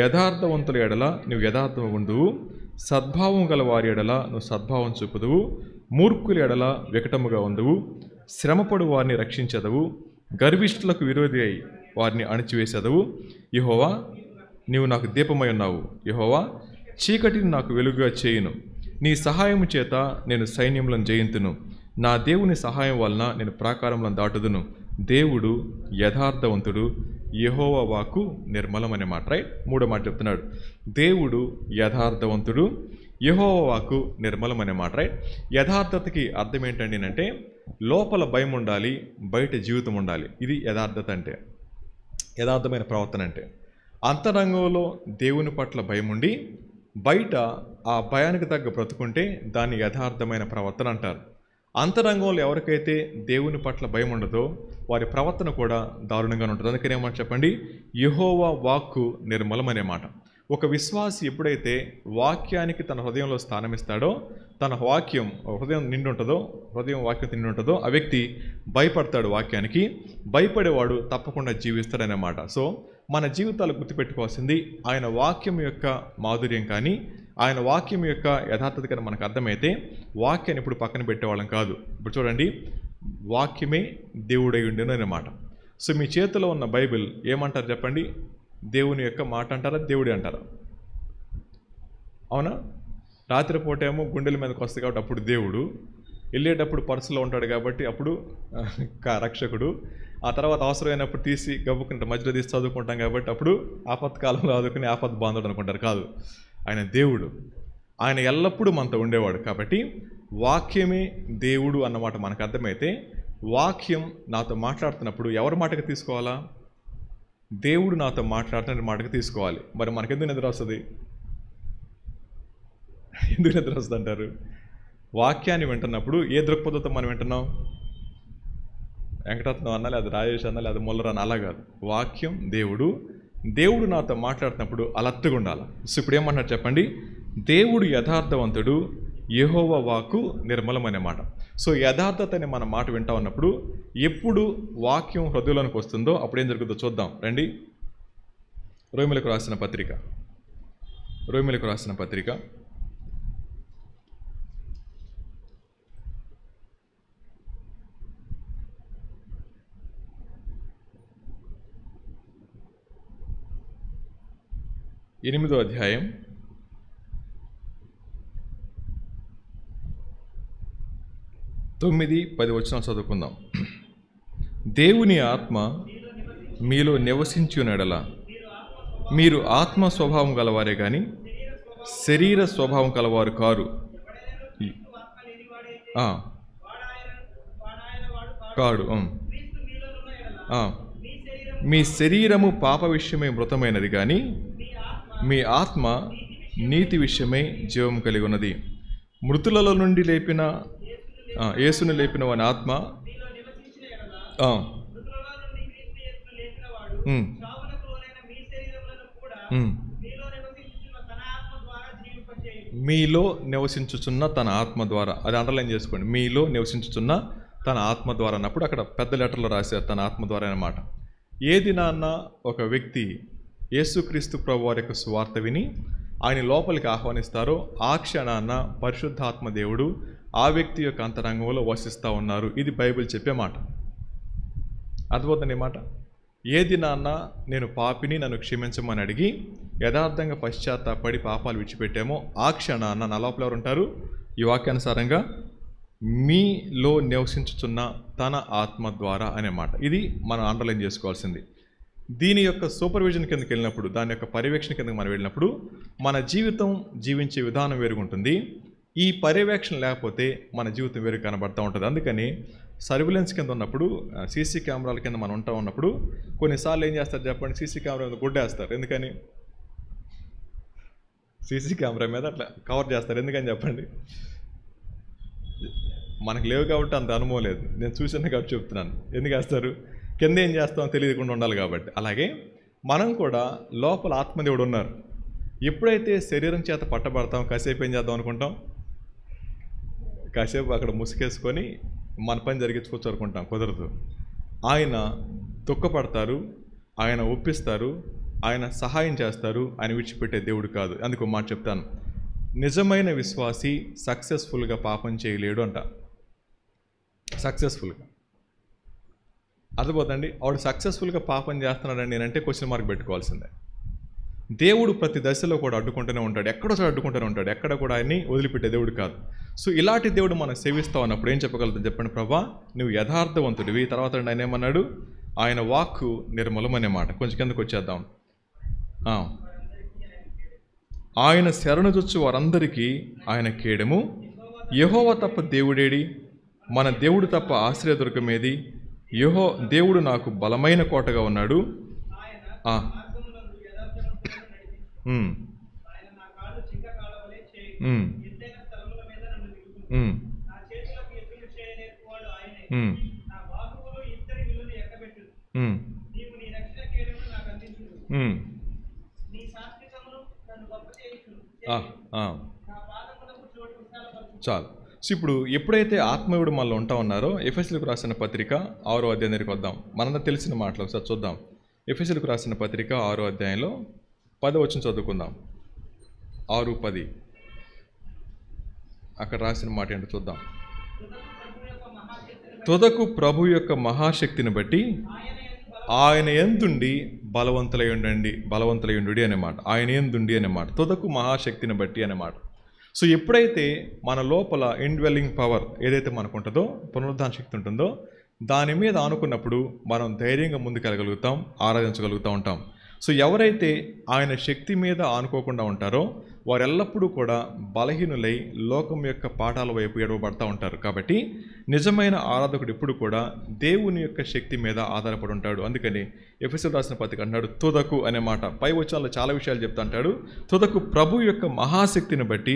యథార్థవంతుల ఎడల నువ్వు యథార్థం ఉండువు, సద్భావం గల వారి ఎడల నువ్వు సద్భావం చూపుదువు, మూర్ఖుల ఎడల వికటముగా ఉందువు, శ్రమపడు వారిని రక్షించదవు, గర్విష్ఠులకు విరోధి అయి వారిని అణిచివేసేదవు. యెహోవా, నీవు నాకు దీపమై ఉన్నావు, యెహోవా చీకటిని నాకు వెలుగుగా చేయును, నీ సహాయము చేత నేను సైన్యములను జయింతును, నా దేవుని సహాయం వలన నేను ప్రాకారములను దాటుదును. దేవుడు యథార్థవంతుడు, యెహోవా వాక్కు నిర్మలం అనే మాట. రైట్, మూడో మాట చెప్తున్నాడు, దేవుడు యథార్థవంతుడు, యెహోవా వాక్కు నిర్మలం అనే మాట. రైట్, యథార్థతకి అర్థం ఏంటండి అంటే లోపల భయం ఉండాలి, బయట జీవితం ఉండాలి. ఇది యథార్థత అంటే, యథార్థమైన ప్రవర్తన అంటే. అంతరంగంలో దేవుని పట్ల భయం ఉండి బయట ఆ భయానికి తగ్గ బ్రతుకుంటే దాన్ని యథార్థమైన ప్రవర్తన అంటారు. అంతరంగంలో ఎవరికైతే దేవుని పట్ల భయం ఉండదో వారి ప్రవర్తన కూడా దారుణంగా ఉంటుంది. అందుకని ఏమాట చెప్పండి, యెహోవా వాక్కు నిర్మలం అనే మాట. ఒక విశ్వాసి ఎప్పుడైతే వాక్యానికి తన హృదయంలో స్థానమిస్తాడో, తన వాక్యం హృదయం నిండి ఉంటుందో, వాక్యం నిండి ఉంటుందో ఆ వ్యక్తి భయపడతాడు. వాక్యానికి భయపడేవాడు తప్పకుండా జీవిస్తాడనమాట. సో మన జీవితాలు గుర్తుపెట్టుకోవాల్సింది ఆయన వాక్యం యొక్క మాధుర్యం కానీ, ఆయన వాక్యం యొక్క యథార్థత కానీ మనకు అర్థమైతే వాక్యాన్ని ఇప్పుడు పక్కన పెట్టేవాళ్ళం కాదు. ఇప్పుడు చూడండి, వాక్యమే దేవుడై ఉండేను అన్నమాట. సో మీ చేతిలో ఉన్న బైబిల్ ఏమంటారు చెప్పండి? దేవుని యొక్క మాట అంటారా, దేవుడి అంటారా? అవునా? రాత్రిపూట ఏమో గుండెల మీదకి వస్తుంది కాబట్టి అప్పుడు దేవుడు, వెళ్ళేటప్పుడు పర్సులో ఉంటాడు కాబట్టి అప్పుడు రక్షకుడు, ఆ తర్వాత అవసరమైనప్పుడు తీసి గబ్బుకుంటాం, మధ్యలో తీసి చదువుకుంటాం కాబట్టి అప్పుడు ఆపత్కాలంలో ఆదుకుని ఆపత్ బాంధవుడు అనుకుంటారు. కాదు, ఆయన దేవుడు, ఆయన ఎల్లప్పుడూ మనతో ఉండేవాడు. కాబట్టి వాక్యమే దేవుడు అన్నమాట మనకు అర్థమైతే వాక్యం నాతో మాట్లాడుతున్నప్పుడు ఎవరి మాటకు తీసుకోవాలా? దేవుడు నాతో మాట్లాడుతున్న మాటకు తీసుకోవాలి. మరి మనకెందుకు నిద్ర వస్తుంది? ఎందుకు నిద్ర వస్తుంది అంటారు? వాక్యాన్ని వింటున్నప్పుడు ఏ దృక్పథంతో మనం వింటున్నాం? వెంకటరత్నం అనాలి, అది రాజేష్ అనాలి, అది మొల్లరని, అలా కాదు. వాక్యం దేవుడు నాతో మాట్లాడుతున్నప్పుడు అలర్ట్గా ఉండాలి. సో ఇప్పుడు ఏమన్నారు చెప్పండి? దేవుడు యథార్థవంతుడు, యెహోవా వాక్కు నిర్మలమైన మాట. సో యథార్థత అనే మన మాట వింటా ఉన్నప్పుడు ఎప్పుడు వాక్యం హృదయంలోనికి వస్తుందో అప్పుడు ఏం జరుగుతుందో చూద్దాం రండి. రోమీయులకు రాసిన పత్రిక 8వ అధ్యాయం 9-10 వచనాలు చదువుకుందాం. దేవుని ఆత్మ మీలో నివసించునెడల మీరు ఆత్మ స్వభావం గలవారే కానీ శరీర స్వభావం కలవారు కారు. కాడు. మీ శరీరము పాప విషయమై మృతమైనది కానీ మీ ఆత్మ నీతి విషయమై జీవం కలిగి ఉన్నది. మృతులలో నుండి లేపిన యేసును లేపిన వాని ఆత్మ మీలో నివసించుచున్న తన ఆత్మ ద్వారా, అది అండర్లైన్ చేసుకోండి, మీలో నివసించుచున్న తన ఆత్మ ద్వారా అన్నప్పుడు అక్కడ పెద్ద లెటర్లో రాశారు తన ఆత్మ ద్వారా అన్నమాట. ఏ దినాన్న ఒక వ్యక్తి యేసుక్రీస్తు ప్రభు వారి యొక్క సువార్త విని ఆయన లోపలికి ఆహ్వానిస్తారో ఆ క్షణాన్న పరిశుద్ధాత్మ దేవుడు ఆ వ్యక్తి యొక్క అంతరంగంలో వసిస్తూ ఉన్నారు. ఇది బైబిల్ చెప్పే మాట. అర్థమవుతుంది మాట. ఏ దినాన్న నేను పాపిని నన్ను క్షమించమని అడిగి యథార్థంగా పశ్చాత్తాపడి పాపాలు విడిచిపెట్టామో ఆ క్షణాన్న నా లోపల ఎవరు ఉంటారు? ఈ వాక్యానుసారంగా మీలో నివసించుచున్న తన ఆత్మ ద్వారా అనే మాట. ఇది మనం అండర్లైన్ చేసుకోవాల్సింది. దీని యొక్క సూపర్విజన్ కిందకి వెళ్ళినప్పుడు, దాని యొక్క పర్యవేక్షణ కిందకి మనం వెళ్ళినప్పుడు మన జీవితం జీవించే విధానం వేరుగుంటుంది. ఈ పర్యవేక్షణ లేకపోతే మన జీవితం వేరు కనబడుతూ ఉంటుంది. అందుకని సర్విలెన్స్ కింద ఉన్నప్పుడు, సీసీ కెమెరాల కింద మనం ఉంటా ఉన్నప్పుడు కొన్నిసార్లు ఏం చేస్తారు చెప్పండి? సీసీ కెమెరా మీద గుడ్డేస్తారు. ఎందుకని? సీసీ కెమెరా మీద అట్లా కవర్ చేస్తారు. ఎందుకని చెప్పండి? మనకు లేవు కాబట్టి అంత అనుభవం లేదు, నేను చూసాను కాబట్టి చెప్తున్నాను. ఎందుకు వేస్తారు? కింద ఏం చేస్తామో తెలియకుండా ఉండాలి కాబట్టి. అలాగే మనం కూడా లోపల ఆత్మదేవుడు ఉన్నారు. ఎప్పుడైతే శరీరం చేత పట్టబడతాం, కాసేపు ఏం చేద్దాం అనుకుంటాం? కాసేపు అక్కడ ముసుకేసుకొని మన పని జరిగించుకోవచ్చు అనుకుంటాం. కుదరదు. ఆయన దుఃఖపడతారు, ఆయన ఒప్పిస్తారు, ఆయన సహాయం చేస్తారు, ఆయన విడిచిపెట్టే దేవుడు కాదు. అందుకు మాట చెప్తాను, నిజమైన విశ్వాసి సక్సెస్ఫుల్గా పాపం చేయలేడు అంట. సక్సెస్ఫుల్గా అర్థపోతండి. ఆవిడ సక్సెస్ఫుల్గా పాపం చేస్తున్నాడండి నేనంటే క్వశ్చన్ మార్క్ పెట్టుకోవాల్సిందే. దేవుడు ప్రతి దశలో కూడా అడ్డుకుంటూనే ఉంటాడు, ఎక్కడోసారి అడ్డుకుంటూనే ఉంటాడు, ఎక్కడ కూడా ఆయన్ని వదిలిపెట్టే దేవుడు కాదు. సో ఇలాంటి దేవుడు మనం సేవిస్తా ఉన్నప్పుడు ఏం చెప్పగలుగుతాం చెప్పండి? ప్రభా నువ్వు యథార్థవంతుడివి. తర్వాత ఆయన ఏమన్నాడు? ఆయన వాక్కు నిర్మలం అనే మాట. కొంచెం కిందకు వచ్చేద్దాం. ఆయన శరణుజొచ్చు వారందరికీ ఆయన కేడము. యెహోవా తప్ప దేవుడేడి? మన దేవుడు తప్ప ఆశ్రయదుర్గమేది? దేవుడు నాకు బలమైన కోటగా ఉన్నాడు. చాలు. సో ఇప్పుడు ఎప్పుడైతే ఆత్మీయుడు మనలో ఉంటా ఉన్నారో, ఎఫెసీయులకు రాసిన పత్రిక 6వ అధ్యాయం దగ్గరికి వద్దాం. మనందరూ తెలిసిన మాటలు ఒకసారి చూద్దాం. ఎఫెసీయులకు రాసిన పత్రిక 6వ అధ్యాయంలో 10వ వచనం చదువుకుందాం. 6:10 అక్కడ రాసిన మాట ఏంటో చూద్దాం. తుదకు ప్రభు యొక్క మహాశక్తిని బట్టి ఆయన యందుండి బలవంతులయుండు అనే మాట. ఆయన యందుండి అనే మాట, తుదకు మహాశక్తిని బట్టి అనే మాట. సో ఎప్పుడైతే మన లోపల ఇన్డ్వెల్లింగ్ పవర్ ఏదైతే మనకు ఉంటుందో, పునరుద్ధాన శక్తి ఉంటుందో, దాని మీద ఆనుకున్నప్పుడు మనం ధైర్యంగా ముందుకెళ్ళగలుగుతాం, ఆరాధించగలుగుతూ ఉంటాం. సో ఎవరైతే ఆయన శక్తి మీద ఆనుకోకుండా ఉంటారో వారు ఎల్లప్పుడూ కూడా బలహీనులై లోకం యొక్క పాఠాల వైపు ఎడవబడతా ఉంటారు. కాబట్టి నిజమైన ఆరాధకుడు ఎప్పుడు కూడా దేవుని యొక్క శక్తి మీద ఆధారపడి ఉంటాడు. అందుకని ఎఫెసీయులకు రాసిన పత్రిక అంటాడు తుదకు అనే మాట. పై వచనాల్లో చాలా విషయాలు చెప్తా అంటాడు. తుదకు ప్రభు యొక్క మహాశక్తిని బట్టి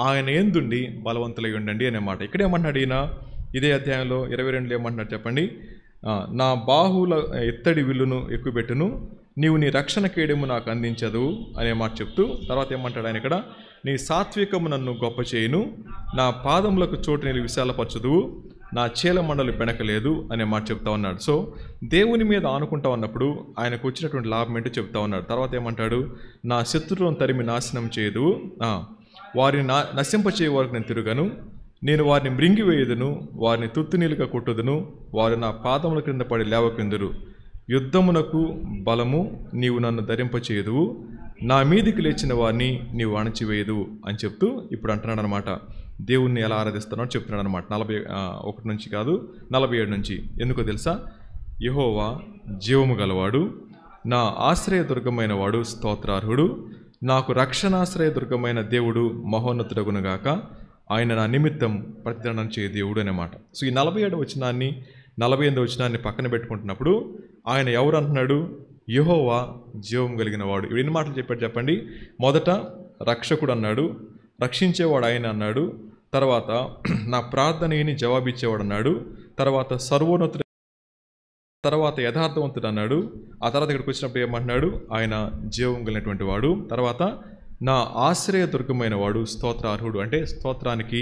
ఆయన యందుండి బలవంతులై ఉండండి అనే మాట. ఇక్కడేమన్నాడు ఈయన? ఇదే అధ్యాయంలో 22 ఏమంటున్నాడు చెప్పండి? నా బాహుల ఎత్తడి విల్లును ఎక్కుపెట్టును, నీవు నీ రక్షణ కేడము నాకు అందించదు అనే మాట చెప్తూ తర్వాత ఏమంటాడు ఆయన ఇక్కడ? నీ సాత్వికము నన్ను గొప్ప చేయును, నా పాదములకు చోటు నీళ్ళు విశాలపరచుదువు, నా చీల మండలి పెనకలేదు అనే మాట చెప్తా ఉన్నాడు. సో దేవుని మీద ఆనుకుంటా ఉన్నప్పుడు ఆయనకు వచ్చినటువంటి లాభం ఏంటో చెప్తా ఉన్నాడు. తర్వాత ఏమంటాడు? నా శత్రువులను తరిమి నాశనం చేయదు, వారిని నశింపచేయ వరకు నేను తిరుగను, నేను వారిని మృంగివేయుదును, వారిని తుత్తునీలుగా కొట్టుదును, వారు నా పాదముల క్రింద పడి లేవకిందురు. యుద్ధమునకు బలము నీవు నన్ను ధరింపచేయదువు, నా మీదికి లేచిన వారిని నీవు అణచివేయదు అని చెప్తూ ఇప్పుడు అంటున్నాడు అనమాట. దేవుణ్ణి ఎలా ఆరాధిస్తున్నాడో చెప్తున్నాడు అనమాట. 41 నుంచి కాదు 47 నుంచి. ఎందుకో తెలుసా? యెహోవా జీవము గలవాడు, నా ఆశ్రయ దుర్గమైన వాడు స్తోత్రార్హుడు, నాకు రక్షణాశ్రయ దుర్గమైన దేవుడు మహోన్నతుడగునుగాక, ఆయన నా నిమిత్తం ప్రతిదండన చేయ దేవుడు అనే మాట. సో ఈ 47 వచనాన్ని 48 వచనాన్ని పక్కన పెట్టుకుంటున్నప్పుడు ఆయన ఎవరు అంటున్నాడు? యెహోవా జీవం కలిగిన వాడు. ఇప్పుడు ఎన్ని మాటలు చెప్పాడు చెప్పండి? మొదట రక్షకుడు అన్నాడు, రక్షించేవాడు ఆయన అన్నాడు, తర్వాత నా ప్రార్థనని జవాబిచ్చేవాడు అన్నాడు, తర్వాత సర్వోన్నతుడు, తర్వాత యథార్థవంతుడు అన్నాడు, ఆ తర్వాత ఇక్కడికి వచ్చినప్పుడు ఏమంటున్నాడు? ఆయన జీవం కలిగినటువంటి వాడు, తర్వాత నా ఆశ్రయ దుర్గమైన వాడు స్తోత్రార్హుడు, అంటే స్తోత్రానికి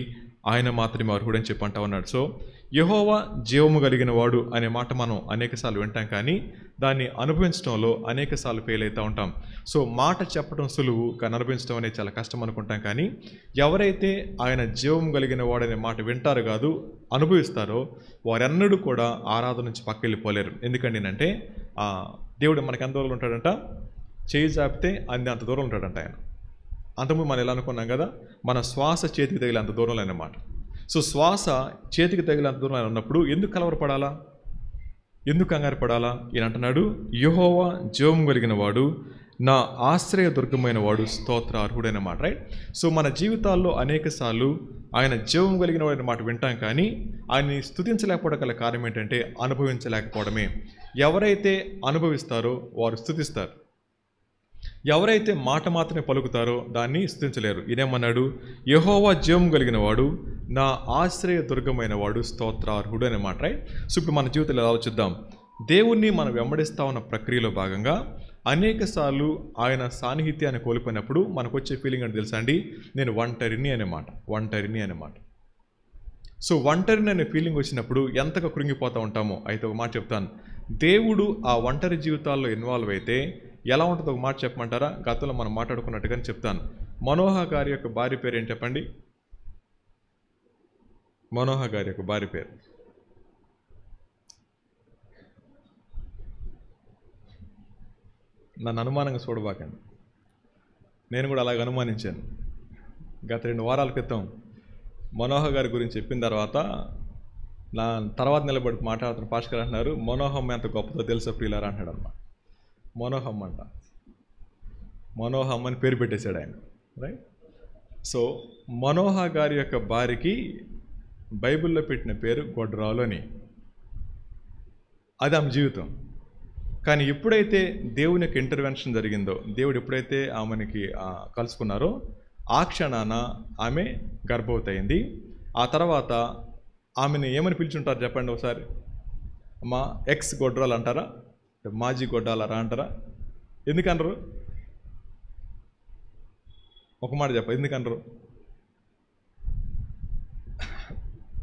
ఆయన మాత్రమే అర్హుడు అని చెప్పి అంటా ఉన్నాడు. సో యెహోవా జీవము కలిగిన వాడు అనే మాట మనం అనేకసార్లు వింటాం, కానీ దాన్ని అనుభవించడంలో అనేకసార్లు ఫెయిల్ అవుతూ ఉంటాం. సో మాట చెప్పడం సులువు, కానీ అనుభవించడం అనేది చాలా కష్టం అనుకుంటాం. కానీ ఎవరైతే ఆయన జీవం కలిగిన వాడనే మాట వింటారు కాదు అనుభవిస్తారో వారెన్నడూ కూడా ఆరాధన నుంచి పక్కెళ్ళిపోలేరు. ఎందుకంటే అంటే దేవుడు మనకి ఎంత దూరంలో ఉంటాడంట? చేయి చాపితే అంత దూరం ఉంటాడంట ఆయన. అంతకుముందు మనం ఎలా అనుకున్నాం కదా, మన శ్వాస చేతికి తగిలేంత దూరంలో అన్నమాట. సో శ్వాస చేతికి తగిలేంత దూరంలో ఉన్నప్పుడు ఎందుకు కలవరపడాలా, ఎందుకు కంగారు పడాలా? ఈయన అంటున్నాడు యెహోవా జీవం కలిగిన వాడు, నా ఆశ్రయ దుర్గమైన వాడు స్తోత్రార్హుడైన మాట. రైట్? సో మన జీవితాల్లో అనేక సార్లు ఆయన జీవం కలిగిన వాడి మాట వింటాం, కానీ ఆయన్ని స్తుతించలేకపోవడం గల కారణం ఏంటంటే అనుభవించలేకపోవడమే. ఎవరైతే అనుభవిస్తారో వారు స్తుతిస్తారు, ఎవరైతే మాట మాత్రమే పలుకుతారో దాన్ని స్తుతించలేరు. ఇదేమన్నాడు? యెహోవా జీవం కలిగిన వాడు, నా ఆశ్రయ దుర్గమైన వాడు స్తోత్రార్హుడు అనే మాట. రైట్? సో ఇప్పుడు మన జీవితంలో ఆలోచిద్దాం. దేవుణ్ణి మనం వెంబడిస్తా ఉన్న ప్రక్రియలో భాగంగా అనేక సార్లు ఆయన సాన్నిహిత్యాన్ని కోల్పోయినప్పుడు మనకు వచ్చే ఫీలింగ్ అంటే తెలుసా అండి? నేను ఒంటరిని అనే మాట. సో ఒంటరిని అనే ఫీలింగ్ వచ్చినప్పుడు ఎంతగా కృంగిపోతూ ఉంటామో. అయితే ఒక మాట చెప్తాను, దేవుడు ఆ ఒంటరి జీవితాల్లో ఇన్వాల్వ్ అయితే ఎలా ఉంటుందో ఒక మాట చెప్పమంటారా? గతంలో మనం మాట్లాడుకున్నట్టుగానే చెప్తాను. మనోహ గారి యొక్క భార్య పేరు ఏంటి చెప్పండి? మనోహ గారి యొక్క భార్య పేరు నన్ను అనుమానంగా చూడబాకండి. నేను కూడా అలాగ అనుమానించాను. గత 2 వారాల క్రితం మనోహర్ గారి గురించి చెప్పిన తర్వాత నా తర్వాత నిలబడి మాట్లాడుతున్న పాస్టర్ అంటున్నారు, మనోహమ్మ ఎంత గొప్పదో తెలుసా ప్రియులారా అంటాడు అన్నమాట. మనోహమ్మ అంట, మనోహమ్మ అని పేరు పెట్టేశాడు ఆయన, రైట్. సో మనోహ గారి యొక్క భార్యకి బైబిల్లో పెట్టిన పేరు గొడ్రాలు అని. అది ఆమె జీవితం. కానీ ఎప్పుడైతే దేవుని యొక్క ఇంటర్వెన్షన్ జరిగిందో, దేవుడు ఎప్పుడైతే ఆమెకి కలుసుకున్నారో ఆ క్షణాన ఆమె గర్భవతి అయింది. ఆ తర్వాత ఆమెను ఏమని పిలుచుంటారు చెప్పండి ఒకసారి? మా ఎక్స్ గొడ్రాలు అంటారా, మాజీ గొడ్రాలరా అంటారా? ఎందుకనరు? ఒక మాట చెప్ప, ఎందుకనరు?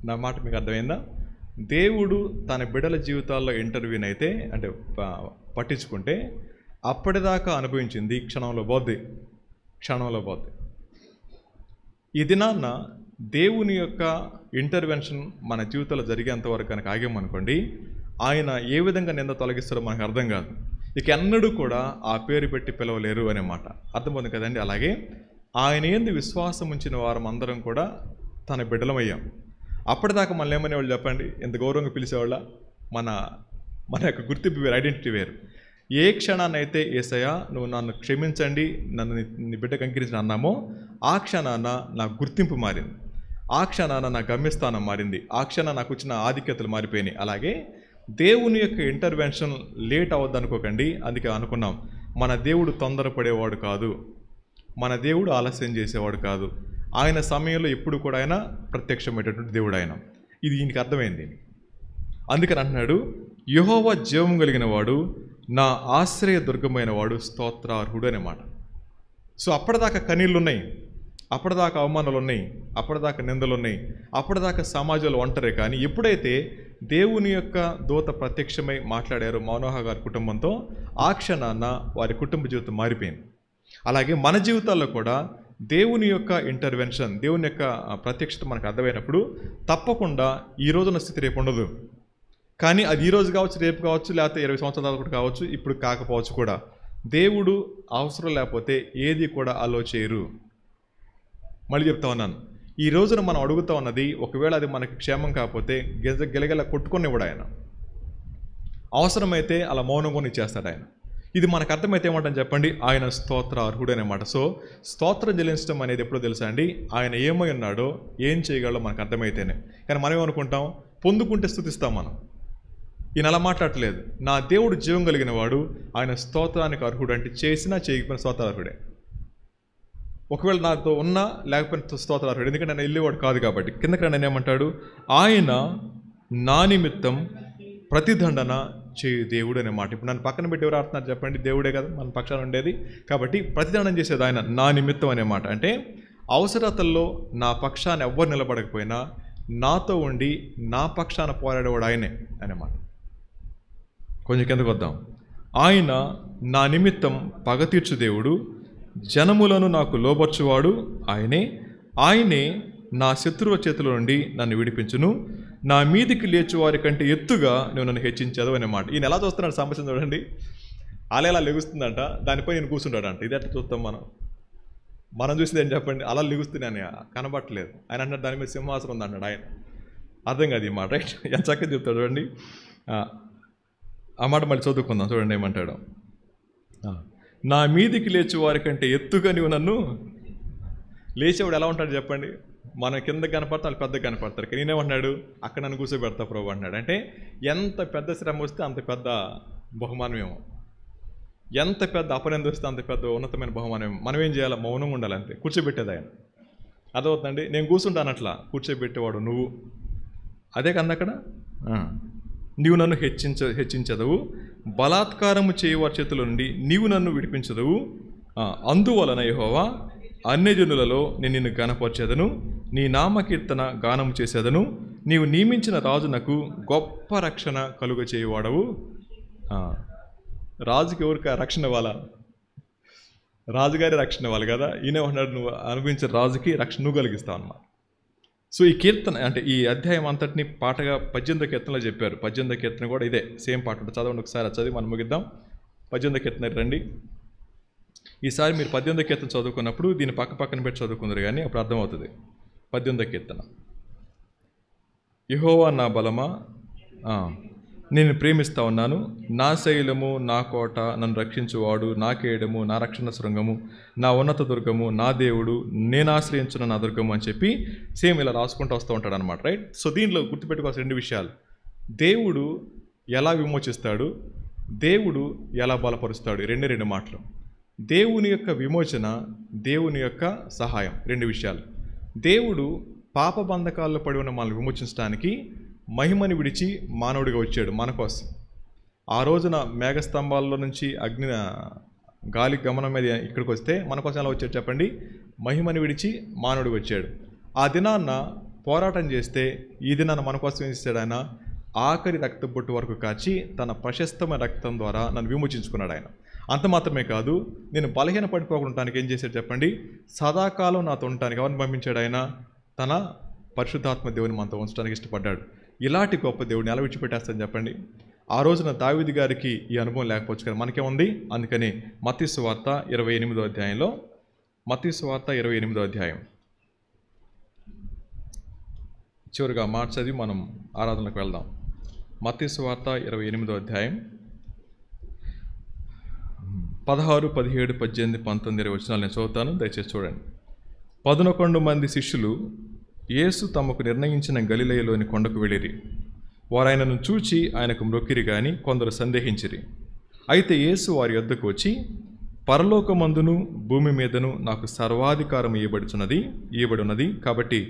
నా మాట మీకు అర్థమైందా? దేవుడు తన బిడ్డల జీవితాల్లో ఇంటర్వ్యూని అయితే అంటే పట్టించుకుంటే అప్పటిదాకా అనుభవించింది క్షణంలో పోద్ది. ఈ దినాన్న దేవుని యొక్క ఇంటర్వెన్షన్ మన జీవితంలో జరిగేంత వరకు కనుక ఆగామనుకోండి, ఆయన ఏ విధంగా నింద తొలగిస్తారో మనకు అర్థం కాదు. ఇక ఎన్నడూ కూడా ఆ పేరు పెట్టి పిలవలేరు అనే మాట అర్థమవుతుంది కదండి. అలాగే ఆయన ఏంది విశ్వాసం ఉంచిన వారం అందరం కూడా తన బిడ్డలమయ్యాం. అప్పటిదాకా మనల్ని ఏమనేవాళ్ళు చెప్పండి? ఎంత గౌరవంగా పిలిచేవాళ్ళ? మన యొక్క గుర్తింపు వేరు, ఐడెంటిటీ వేరు. ఏ క్షణాన్నైతే యేసయ్యా నువ్వు నన్ను క్షమించండి, నన్ను నీ బిడ్డకు అంకించిన అన్నామో ఆ క్షణాన నా గుర్తింపు మారింది, ఆ క్షణాన నా గమ్యస్థానం మారింది, ఆ క్షణాన నాకు వచ్చిన ఆధిక్యతలు మారిపోయినాయి. అలాగే దేవుని యొక్క ఇంటర్వెన్షన్ లేట్ అవ్వద్దు అనుకోకండి. అందుకే అనుకున్నాం, మన దేవుడు తొందరపడేవాడు కాదు, మన దేవుడు ఆలస్యం చేసేవాడు కాదు. ఆయన సమయంలో ఎప్పుడు కూడా ఆయన ప్రత్యక్షమైనటువంటి దేవుడు ఆయన. ఇది ఈయనకి అర్థమైంది. అందుకని అంటున్నాడు, యెహోవా జీవం కలిగిన వాడు, నా ఆశ్రయ దుర్గమైన వాడు, స్తోత్రార్హుడు అనే మాట. సో అప్పటిదాకా కన్నీళ్ళు ఉన్నాయి, అప్పటిదాకా అవమానాలు ఉన్నాయి, అప్పటిదాకా నిందలు ఉన్నాయి, అప్పటిదాకా సమాజంలో ఒంటరే. కానీ ఎప్పుడైతే దేవుని యొక్క దూత ప్రత్యక్షమై మాట్లాడారో మనోహ గారి కుటుంబంతో, ఆ క్షణాన వారి కుటుంబ జీవితం మారిపోయింది. అలాగే మన జీవితాల్లో కూడా దేవుని యొక్క ఇంటర్వెన్షన్, దేవుని యొక్క ప్రత్యక్షత మనకు అర్థమైనప్పుడు తప్పకుండా ఈ రోజున స్థితి రేపు ఉండదు. కానీ అది ఈరోజు కావచ్చు, రేపు కావచ్చు, లేకపోతే 20 సంవత్సరాల కూడా కావచ్చు, ఇప్పుడు కాకపోవచ్చు కూడా. దేవుడు అవసరం లేకపోతే ఏది కూడా అలో చేయరు. మళ్ళీ చెప్తా ఉన్నాను, ఈ రోజున మనం అడుగుతా ఉన్నది ఒకవేళ అది మనకి క్షేమం కాకపోతే గెలగెల కొట్టుకునివ్వడు ఆయన. అవసరమైతే అలా మౌనంగా ఇచ్చేస్తాడు ఆయన. ఇది మనకు అర్థమైతే ఏమంటాం చెప్పండి? ఆయన స్తోత్ర అర్హుడు అనమాట. సో స్తోత్రం చెల్లించడం అనేది ఎప్పుడో తెలుసా అండి? ఆయన ఏమై ఉన్నాడో, ఏం చేయగలడో మనకు అర్థమైతేనే. కానీ మనం ఏమనుకుంటాం? పొందుకుంటే స్తుతిస్తాం మనం. ఈయన అలా మాట్లాడలేదు. నా దేవుడు జీవం కలిగిన వాడు, ఆయన స్తోత్రానికి అర్హుడు. అంటే చేసినా చేయకపోయిన స్తోత్ర అర్హుడే. ఒకవేళ నాతో ఉన్నా లేకపోయినా స్తోత్ర అర్హుడు, ఎందుకంటే నేను వెళ్ళేవాడు కాదు కాబట్టి. కిందకి నేను ఏమంటాడు? ఆయన నా నిమిత్తం ప్రతిదండన చేయు దేవుడు అనే మాట. ఇప్పుడు నన్ను పక్కన పెట్టి ఎవరు ఆడుతున్నారు చెప్పండి? దేవుడే కదా మన పక్షాన ఉండేది. కాబట్టి ప్రతిదండం చేసేది ఆయన నా నిమిత్తం అనే మాట. అంటే అవసరతల్లో నా పక్షాన ఎవ్వరు నిలబడకపోయినా నాతో ఉండి నా పక్షాన పోరాడేవాడు ఆయనే అనే మాట. కొంచెం కిందకు వద్దాం. ఆయన నా నిమిత్తం పగ తీర్చు దేవుడు, జనములను నాకు లోబర్చువాడు ఆయనే నా శత్రువుల చేతుల నుండి నన్ను విడిపించును, నా మీదికి లేచువారి కంటే ఎత్తుగా నువ్వు నన్ను హెచ్చించదు అనే మాట. ఈయన ఎలా చూస్తున్నాడు సమస్య చూడండి. అలా ఎలా లెగుస్తుందంట, దానిపై నేను కూర్చుంటాడంట. ఇది ఎట్లా చూస్తాం మనం చూసింది ఏం చెప్పండి? అలా లెగుస్తున్నాను, కనబట్టలేదు. ఆయన అంటాడు దాని మీద సింహాసనం ఉంది అన్నాడు ఆయన. అర్థం కాదు ఈ మాట, రైట్? ఎంత చక్కగా చెప్తాడు చూడండి. ఆ మాట మళ్ళీ చదువుకుందాం చూడండి ఏమంటాడు. నా మీదికి లేచి వారి కంటే ఎత్తుగా నువ్వు నన్ను. లేచేవాడు ఎలా ఉంటాడు చెప్పండి? మన కింద కనపడతా వాళ్ళు పెద్దగా కనపడతారు. కానీ నేనేమన్నాడు? అక్కడ నన్ను కూర్చోబెడతా ప్రభు అంటున్నాడు. అంటే ఎంత పెద్ద శ్రమ వస్తే అంత పెద్ద బహుమానమేమో, ఎంత పెద్ద అపనింద వస్తే అంత పెద్ద ఉన్నతమైన బహుమానమేమో. మనం ఏం చేయాలి? మౌనంగా ఉండాలి అంతే. కూర్చోబెట్టేది ఆయన. అదవుతుందండి. నేను కూర్చుంటాను అట్లా, కూర్చోబెట్టేవాడు నువ్వు. అదే కన్నా అక్కడ నీవు నన్ను హెచ్చించదవు, బలాత్కారము చేయవారి చేతుల నుండి నీవు నన్ను విడిపించదవు. అందువలన యెహోవా అన్యజనులలో నేను నిన్ను గణపరచెదను, నీ నామకీర్తన గానము చేసేదను. నీవు నియమించిన రాజునకు గొప్ప రక్షణ కలుగ చేయవాడవు. రాజుకి ఎవరికి రక్షణ ఇవ్వాలా? రాజుగారి రక్షణ ఇవ్వాలి కదా. ఈయన ఉన్నాడు, నువ్వు అనుభవించిన రాజుకి రక్షణ నువ్వు కలిగిస్తావు అన్నమాట. సో ఈ కీర్తన అంటే ఈ అధ్యాయం అంతటిని పాటగా 18వ కీర్తనలో చెప్పారు. 18వ కీర్తన కూడా ఇదే సేమ్ పాట ఉంటుంది. చదవండి ఒకసారి, చదివి మనం ముగిద్దాం. 18వ కీర్తన రండి. ఈసారి మీరు 18వ కీర్తన చదువుకున్నప్పుడు దీన్ని పక్కన పెట్టి చదువుకుందరు కానీ అప్పుడు అర్థమవుతుంది. 18వ కీర్తన. యెహోవా నా బలమా, నేను ప్రేమిస్తూ ఉన్నాను, నా శైలము, నా కోట, నన్ను రక్షించువాడు, నా కేడము, నా రక్షణ శృంగము, నా ఉన్నత దుర్గము, నా దేవుడు, నేను ఆశ్రయించున్న నా దుర్గము అని చెప్పి సేమ్ ఇలా రాసుకుంటూ వస్తూ ఉంటాడు అనమాట. రైట్. సో దీనిలో గుర్తుపెట్టుకోవాల్సిన 2 విషయాలు. దేవుడు ఎలా విమోచిస్తాడు, దేవుడు ఎలా బలపరుస్తాడు. 2 మాటలు. దేవుని యొక్క విమోచన, దేవుని యొక్క సహాయం. 2 విషయాలు. దేవుడు పాప బంధకాల్లో పడి ఉన్న మనల్ని విమోచించడానికి మహిమని విడిచి మానవుడిగా వచ్చాడు మన కోసం. ఆ రోజున మేఘస్తంభాల్లో నుంచి గాలి గమనం మీద ఇక్కడికి వస్తే మన కోసం ఎలా వచ్చాడు చెప్పండి? మహిమని విడిచి మానవుడిగా వచ్చాడు. ఆ దినాన్న పోరాటం చేస్తే ఈ దినాన్న మన కోసం ఏం చేశాడు? ఆయన ఆఖరి రక్తబొట్టు వరకు కాచి తన ప్రశస్తమైన రక్తం ద్వారా నన్ను విమోచించుకున్నాడు ఆయన. అంత మాత్రమే కాదు, నేను బలహీన పడిపోకుండా ఏం చేశాడు చెప్పండి? సదాకాలం నాతో ఉండటానికి ఎవరిని పంపించాడు? ఆయన తన పరిశుద్ధాత్మ దేవుని మనతో ఉంచడానికి ఇష్టపడ్డాడు. ఇలాంటి గొప్ప దేవుడిని ఎలా విడిచిపెట్టేస్తాను చెప్పండి? ఆ రోజున దావీదు గారికి ఈ అనుభవం లేకపోవచ్చు కానీ మనకేముంది? అందుకని మత్తయి సువార్త 28వ అధ్యాయంలో, మత్తయి సువార్త 28వ అధ్యాయం చివరిగా మాట చదివి మనం ఆరాధనకు వెళ్దాం. మత్తయి సువార్త 28వ అధ్యాయం 16, 17, 18, 19, 20 వచనాలు నేను చదువుతాను, దయచేసి చూడండి. 11 మంది శిష్యులు యేసు తమకు నిర్ణయించిన గలిలయలోని కొండకు వెళ్ళిరి. వారు ఆయనను చూచి ఆయనకు మ్రొక్కిరి గాని కొందరు సందేహించిరి. అయితే యేసు వారి యొద్దకు వచ్చి, పరలోకమందును భూమి మీదను నాకు సర్వాధికారం ఇయ్యబడినది, కాబట్టి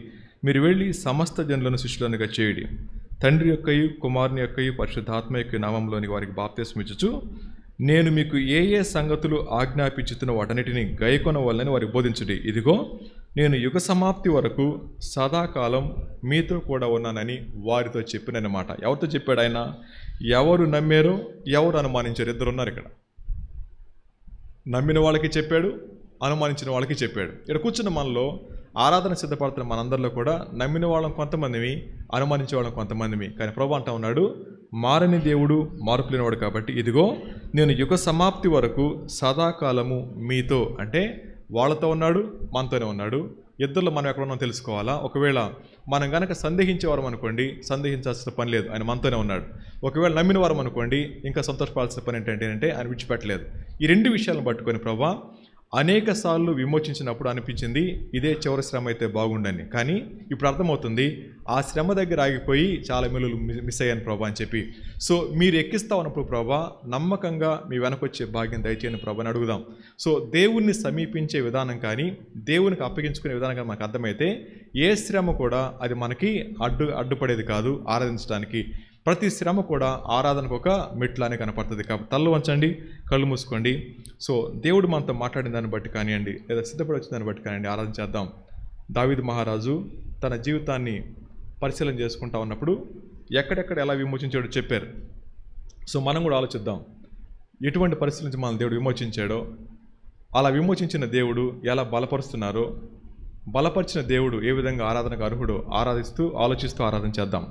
మీరు వెళ్ళి సమస్త జనులను శిష్యులనుగా చేయుడి. తండ్రి యొక్కయు కుమారుని యొక్కయు పరిశుద్ధాత్మ యొక్క నామంలోని వారికి బాప్తిస్మం ఇచ్చుచు, నేను మీకు ఏ సంగతులు ఆజ్ఞాపించుతున్న వాటన్నిటిని గైకొనవలెనని వారికి బోధించుడి. ఇదిగో నేను యుగ సమాప్తి వరకు సదాకాలం మీతో కూడా ఉన్నానని వారితో చెప్పినమాట. ఎవరితో చెప్పాడు ఆయన? ఎవరు నమ్మారో, ఎవరు అనుమానించారు, 2 ఉన్నారు ఇక్కడ. నమ్మిన వాళ్ళకి చెప్పాడు, అనుమానించిన వాళ్ళకి చెప్పాడు. ఇక్కడ కూర్చున్న మనలో ఆరాధన సిద్ధపడుతున్న మనందరిలో కూడా నమ్మిన వాళ్ళం కొంతమందిమి, అనుమానించే వాళ్ళం కొంతమందిమి. కానీ ప్రభు అంటా ఉన్నాడు, మారని దేవుడు, మార్పు లేనివాడు కాబట్టి ఇదిగో నేను యుగ సమాప్తి వరకు సదాకాలము మీతో, అంటే వాళ్ళతో ఉన్నాడు, మనతోనే ఉన్నాడు. ఇద్దరిలో మనం ఎక్కడ ఉన్నామో తెలుసుకోవాలా. ఒకవేళ మనం కనుక సందేహించేవారం అనుకోండి, సందేహించాల్సిన పని లేదు, ఆయన మనతోనే ఉన్నాడు. ఒకవేళ నమ్మిన వారం అనుకోండి, ఇంకా సంతోషపడాల్సిన పని ఏంటంటే ఆయన విడిచిపెట్టలేదు. ఈ 2 విషయాలను పట్టుకొని ప్రభా అనేక సార్లు విమోచించినప్పుడు అనిపించింది ఇదే చివరి శ్రమ అయితే బాగుండని. కానీ ఇప్పుడు అర్థమవుతుంది ఆ శ్రమ దగ్గర ఆగిపోయి చాలా మేలులు మిస్ అయ్యాను ప్రభా అని చెప్పి. సో మీరు ఎక్కిస్తా ఉన్నప్పుడు ప్రభా నమ్మకంగా మీ వెనకొచ్చే భాగ్యం దయచేయని ప్రభాని అడుగుదాం. సో దేవుణ్ణి సమీపించే విధానం కానీ, దేవునికి అప్పగించుకునే విధానం కానీ మనకు అర్థమైతే ఏ శ్రమ కూడా అది మనకి అడ్డుపడేది కాదు. ఆరాధించడానికి ప్రతి శ్రమ కూడా ఆరాధనకు ఒక మెట్లానే కనపడుతుంది. కాబట్టి తల్లు వంచండి, కళ్ళు మూసుకోండి. సో దేవుడు మనతో మాట్లాడిన దాన్ని బట్టి కానివ్వండి, లేదా సిద్ధపడి వచ్చిన దాన్ని బట్టి కానివ్వండి, ఆరాధన చేద్దాం. దావీదు మహారాజు తన జీవితాన్ని పరిశీలన చేసుకుంటా ఉన్నప్పుడు ఎక్కడెక్కడ ఎలా విమోచించాడో చెప్పారు. సో మనం కూడా ఆలోచిద్దాం, ఎటువంటి పరిస్థితి నుంచి మన దేవుడు విమోచించాడో, అలా విమోచించిన దేవుడు ఎలా బలపరుస్తున్నారో, బలపరిచిన దేవుడు ఏ విధంగా ఆరాధనకు అర్హుడో ఆరాధిస్తూ ఆలోచిస్తూ ఆరాధన చేద్దాం.